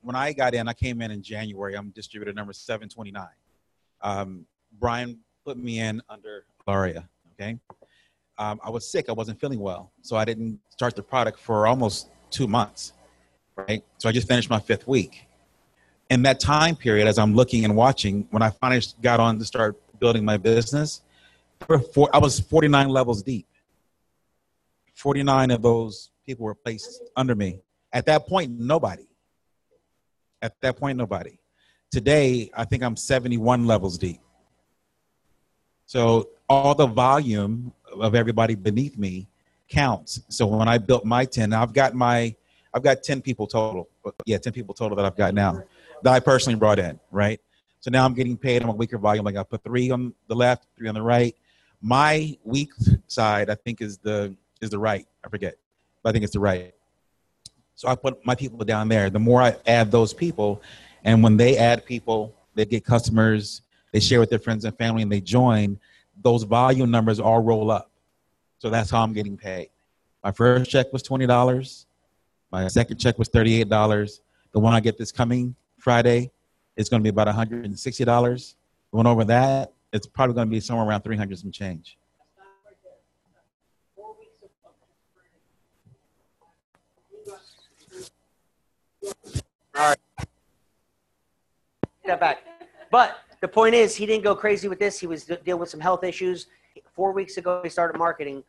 when I got in, I came in January. I'm distributor number 729. Brian put me in under Laria. Okay, I was sick. I wasn't feeling well, so I didn't start the product for almost 2 months. Right, so I just finished my 5th week. In that time period, as I'm looking and watching, when I finally got on to start building my business, I was 49 levels deep. 49 of those people were placed under me. At that point, nobody. At that point, nobody. Today, I think I'm 71 levels deep. So all the volume of everybody beneath me counts. So when I built my 10, I've got 10 people total. Yeah, 10 people total that I've got now that I personally brought in, right? So now I'm getting paid on a weaker volume. Like I put 3 on the left, 3 on the right. My weak side, I think, is the right. I forget, but I think it's the right. So I put my people down there. The more I add those people, and when they add people, they get customers, they share with their friends and family, and they join, those volume numbers all roll up. So that's how I'm getting paid. My first check was $20. My second check was $38. The one I get this coming Friday is going to be about $160. The one over that, it's probably going to be somewhere around 300 some change. All right. Step back. But the point is, he didn't go crazy with this. He was dealing with some health issues. 4 weeks ago, he started marketing.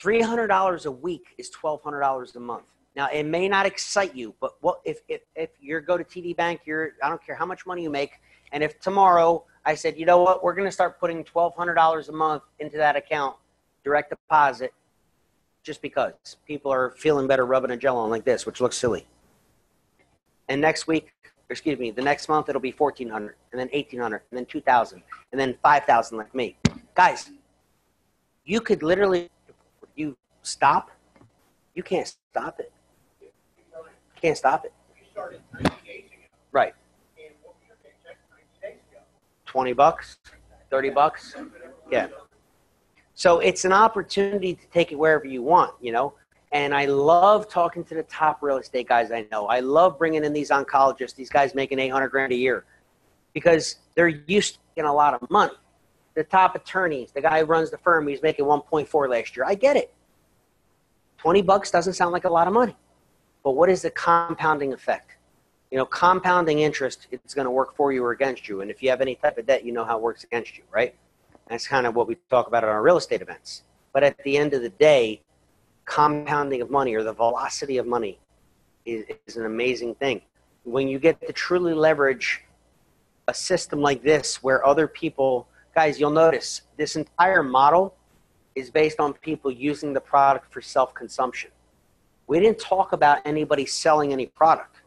$300 a week is $1,200 a month. Now, it may not excite you, but what if you go to TD Bank, I don't care how much money you make, and if tomorrow I said, you know what, we're going to start putting $1,200 a month into that account, direct deposit, just because people are feeling better rubbing a gel on like this, which looks silly. And the next month it'll be $1,400, and then $1,800, and then $2,000, and then $5,000 like me. Guys, you could literally, you stop, you can't stop it. You can't stop it. Right. 20 bucks, 30 bucks. Yeah. So it's an opportunity to take it wherever you want, you know. And I love talking to the top real estate guys I know. I love bringing in these oncologists, these guys making 800 grand a year, because they're used to making a lot of money. The top attorneys, the guy who runs the firm, he's making 1.4 last year. I get it. 20 bucks doesn't sound like a lot of money. But what is the compounding effect? You know, compounding interest, it's going to work for you or against you. And if you have any type of debt, you know how it works against you, right? That's kind of what we talk about at our real estate events. But at the end of the day, compounding of money, or the velocity of money, is an amazing thing. When you get to truly leverage a system like this where other people, guys, you'll notice this entire model is based on people using the product for self-consumption. We didn't talk about anybody selling any product.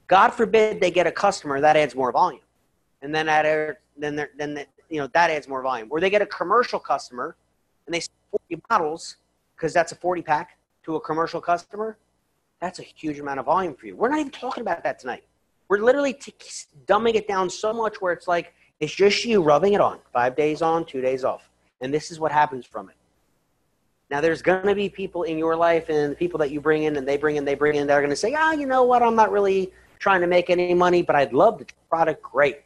God forbid they get a customer, that adds more volume. And then that adds more volume. Or they get a commercial customer and they sell 40 bottles, because that's a 40 pack to a commercial customer. That's a huge amount of volume for you. We're not even talking about that tonight. We're literally dumbing it down so much where it's like, it's just you rubbing it on, 5 days on, 2 days off. And this is what happens from it. Now, there's going to be people in your life, and the people that you bring in and they bring in, they're going to say, you know what, I'm not really trying to make any money, but I'd love the product. Great.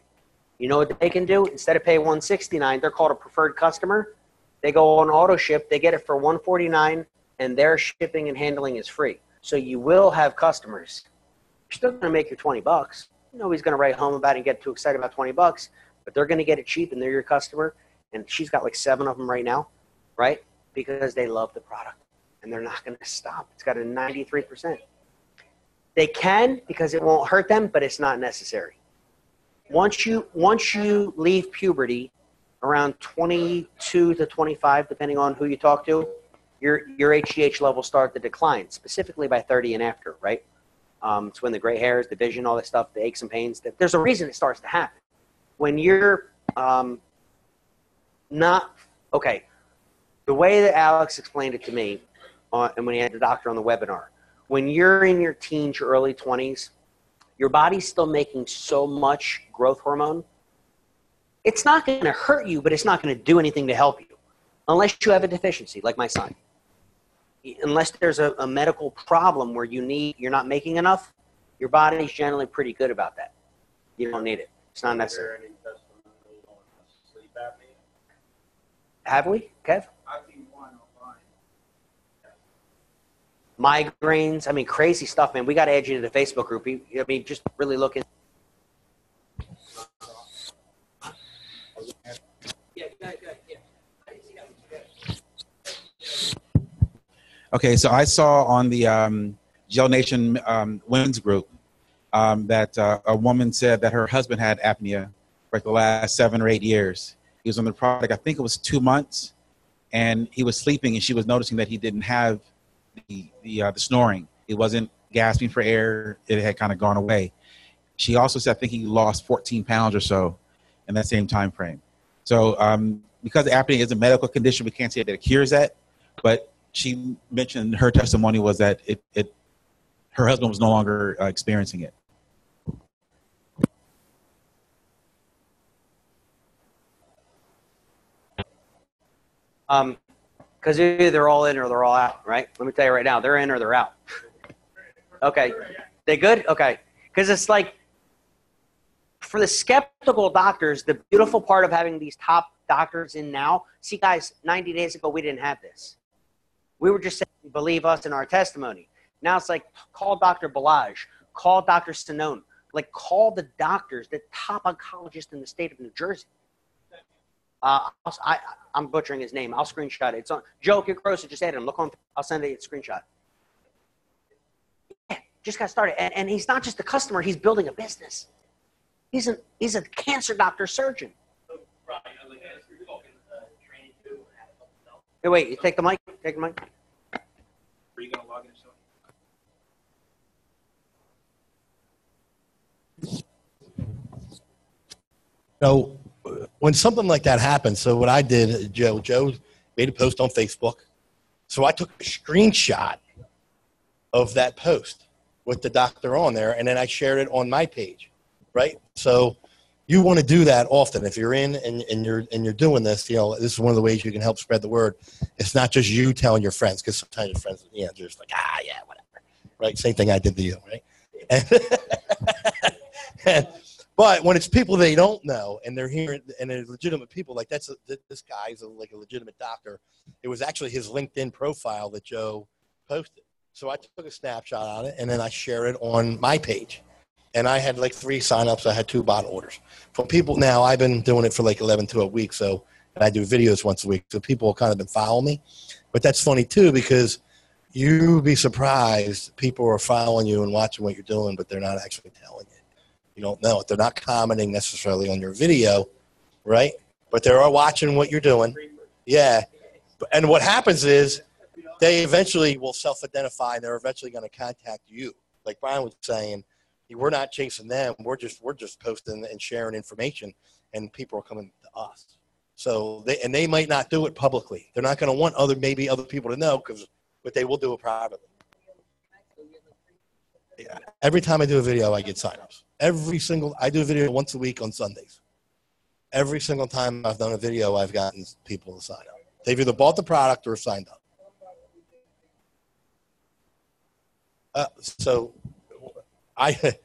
You know what they can do? Instead of paying $169, they're called a preferred customer. They go on auto ship, they get it for $149, and their shipping and handling is free. So you will have customers. You're still going to make your 20 bucks. Nobody's going to write home about it and get too excited about 20 bucks, but they're going to get it cheap, and they're your customer. And she's got like 7 of them right now, right? Because they love the product, and they're not going to stop. It's got a 93%. They can, because it won't hurt them, but it's not necessary. Once you leave puberty, around 22 to 25, depending on who you talk to, your HGH levels start to decline, specifically by 30 and after, right? It's when the gray hairs, the vision, all that stuff, the aches and pains. There's a reason it starts to happen. When you're not, okay, the way that Alex explained it to me, and when he had the doctor on the webinar, when you're in your teens or early 20s, your body's still making so much growth hormone. It's not going to hurt you, but it's not going to do anything to help you unless you have a deficiency, like my son. unless there's a medical problem where you're not making enough, your body's generally pretty good about that. You don't need it. It's not necessary. Have we, Kev? I've seen one online. Migraines. I mean, crazy stuff, man. We got to add you to the Facebook group. I mean, just really looking. Okay, so I saw on the Gel Nation women's group that a woman said that her husband had apnea for like the last 7 or 8 years. He was on the product, I think it was 2 months, and he was sleeping, and she was noticing that he didn't have the snoring. He wasn't gasping for air. It had kind of gone away. She also said, I think he lost 14 pounds or so in that same time frame. So because apnea is a medical condition, we can't say that it cures that, but she mentioned her testimony was that her husband was no longer experiencing it. Because either they're all in or they're all out, right? Let me tell you right now, they're in or they're out. Okay. They good? Okay. Because it's like, for the skeptical doctors, the beautiful part of having these top doctors in now, see guys, 90 days ago, we didn't have this. We were just saying, believe us in our testimony. Now it's like, call Dr. Balaj, call Dr. Sinone, like call the doctors, the top oncologist in the state of New Jersey. I'm butchering his name. I'll screenshot it. It's on Joe Kikrosa just added him. Look on. I'll send it a screenshot. Yeah, just got started, and he's not just a customer. He's building a business. He's a cancer doctor surgeon. So, Brian, like you're talking training too. Hey, wait. You take the mic. Take the mic. Are you gonna log in? So when something like that happens, so what I did, Joe made a post on Facebook. So I took a screenshot of that post with the doctor on there, and then I shared it on my page, right? So you want to do that often. If you're in and you're doing this, you know, this is one of the ways you can help spread the word. It's not just you telling your friends, because sometimes your friends, you know, they're just like, yeah, whatever, right? Same thing I did to you, right? But when it's people they don't know and they're here and they're legitimate people, like this guy's like a legitimate doctor. It was actually his LinkedIn profile that Joe posted. So I took a snapshot on it and then I shared it on my page. And I had like 3 signups. I had 2 bot orders. For people now, I've been doing it for like 11 to a week. So and I do videos once a week. So people have kind of been following me. But that's funny too, because you'd be surprised. People are following you and watching what you're doing, but they're not actually telling you. You don't know it. They're not commenting necessarily on your video, right? But they are watching what you're doing. Yeah. And what happens is they eventually will self-identify and they're eventually going to contact you. Like Brian was saying, we're not chasing them. We're just posting and sharing information, and people are coming to us. So they might not do it publicly. They're not going to want other people to know, but they will do it privately. Yeah. Every time I do a video, I get signups. I do a video once a week on Sundays. Every single time I've done a video, I've gotten people to sign up. They've either bought the product or signed up. So I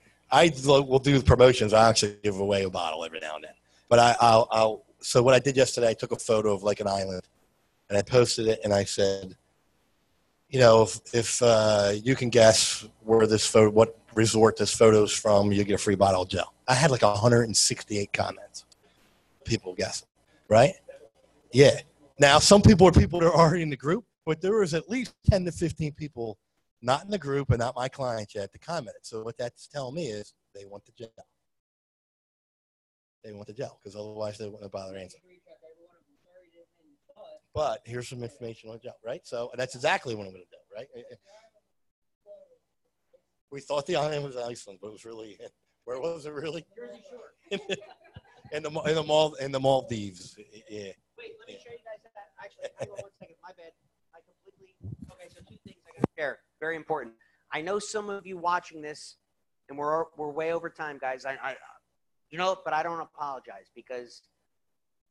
will do promotions. I actually give away a bottle every now and then. But so what I did yesterday, I took a photo of like an island, and I posted it, and I said, you know, if you can guess what resort this photo's from, you get a free bottle of gel. I had like 168 comments. People guessing, right? Yeah. Now, some people are people that are already in the group, but there was at least 10 to 15 people not in the group and not my clients yet that commented. So what that's telling me is they want the gel. They want the gel, because otherwise they wouldn't bother answering. But here's some information on gel, right? So and that's exactly what I'm going to do, right? We thought the island was Iceland, but it was really, where was it really? Jersey Shore. in the Maldives. Yeah. Wait, let me show you guys that. Actually, hang on one second. My bad. Okay, so 2 things I got to share. Very important. I know some of you watching this, and we're way over time, guys. But I don't apologize, because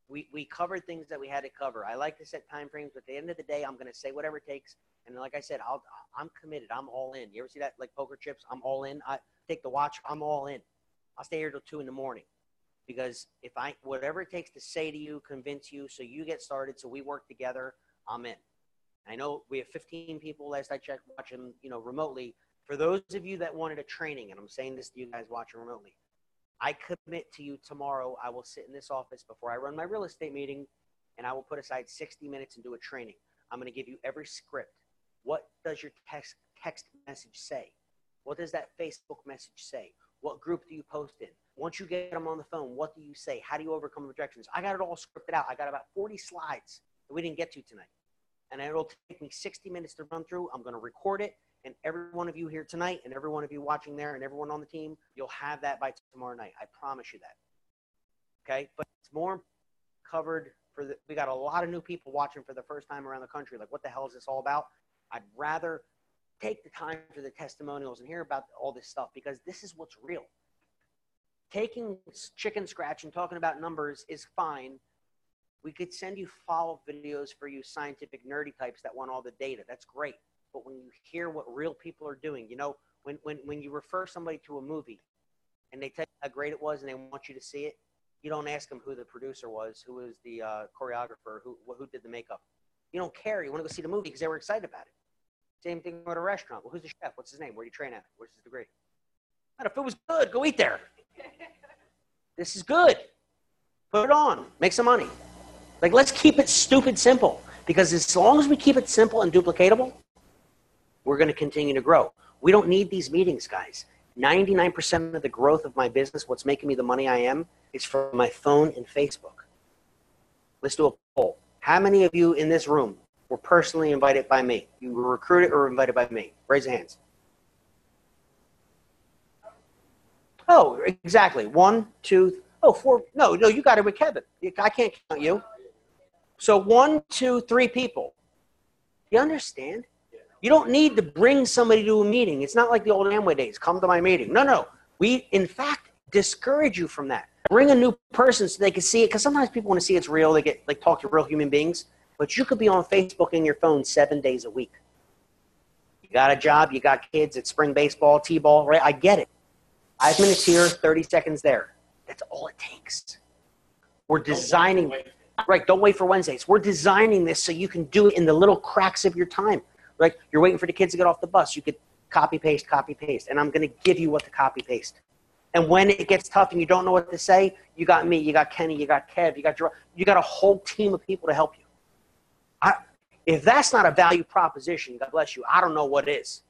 we covered things that we had to cover. I like to set time frames, but at the end of the day, I'm going to say whatever it takes. And like I said, I'm committed. I'm all in. You ever see that, like poker chips? I'm all in. I take the watch. I'm all in. I'll stay here till 2 a.m. because whatever it takes to say to you, convince you, so you get started, so we work together, I'm in. I know we have 15 people, last I checked, watching, remotely. For those of you that wanted a training, and I'm saying this to you guys watching remotely, I commit to you tomorrow, I will sit in this office before I run my real estate meeting, and I will put aside 60 minutes and do a training. I'm going to give you every script. What does your text message say? What does that Facebook message say? What group do you post in? Once you get them on the phone, what do you say? How do you overcome objections? I got it all scripted out. I got about 40 slides that we didn't get to tonight. And it'll take me 60 minutes to run through. I'm going to record it. And every one of you here tonight and every one of you watching there and everyone on the team, you'll have that by tomorrow night. I promise you that. Okay? But it's more covered we got a lot of new people watching for the first time around the country. Like, what the hell is this all about? I'd rather take the time for the testimonials and hear about all this stuff because this is what's real. Taking chicken scratch and talking about numbers is fine. We could send you follow-up videos for you scientific nerdy types that want all the data. That's great. But when you hear what real people are doing, when you refer somebody to a movie and they tell you how great it was and they want you to see it, you don't ask them who the producer was, who was the choreographer, who did the makeup. You don't care. You want to go see the movie because they were excited about it. Same thing at a restaurant. Well, who's the chef? What's his name? Where do you train at? Where's his degree? And if it was good, go eat there. This is good. Put it on. Make some money. Like, let's keep it stupid simple. Because as long as we keep it simple and duplicatable, we're going to continue to grow. We don't need these meetings, guys. 99% of the growth of my business, what's making me the money I am, is from my phone and Facebook. Let's do a poll. How many of you in this room were personally invited by me? You were recruited or invited by me? Raise your hands. Oh, exactly. 1, 2, 4. No, you got it with Kevin. I can't count you. So 1, 2, 3 people. You understand? You don't need to bring somebody to a meeting. It's not like the old Amway days. Come to my meeting. No. We, in fact, discourage you from that. Bring a new person so they can see it. Because sometimes people want to see it's real. They get talk to real human beings. But you could be on Facebook and your phone 7 days a week. You got a job. You got kids. It's spring baseball, T-ball, right? I get it. 5 minutes here, 30 seconds there. That's all it takes. We're designing. Right, don't wait for Wednesdays. We're designing this so you can do it in the little cracks of your time. Like, you're waiting for the kids to get off the bus. You could copy, paste. And I'm going to give you what to copy, paste. And when it gets tough and you don't know what to say, you got me, you got Kenny, you got Kev, you got a whole team of people to help you. If that's not a value proposition, God bless you, I don't know what is.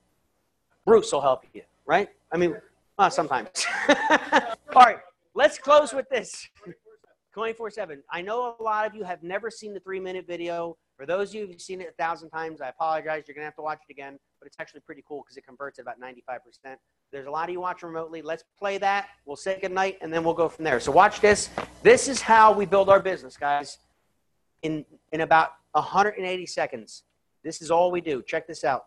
Bruce will help you, right? I mean, sometimes. All right, let's close with this. 24/7. I know a lot of you have never seen the 3-minute video. For those of you who've seen it 1,000 times, I apologize. You're going to have to watch it again. But it's actually pretty cool because it converts at about 95%. There's a lot of you watching remotely. Let's play that. We'll say goodnight, and then we'll go from there. So watch this. This is how we build our business, guys, in about 180 seconds. This is all we do. Check this out.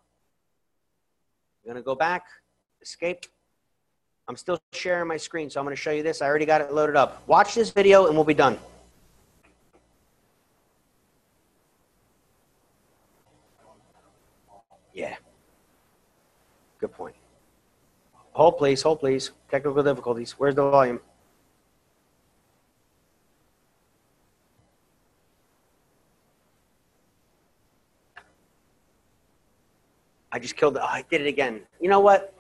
I'm going to go back, escape. I'm still sharing my screen, so I'm going to show you this. I already got it loaded up. Watch this video, and we'll be done. Yeah. Good point. Hold, please. Hold, please. Technical difficulties. Where's the volume? I just killed it. Oh, I did it again. You know what?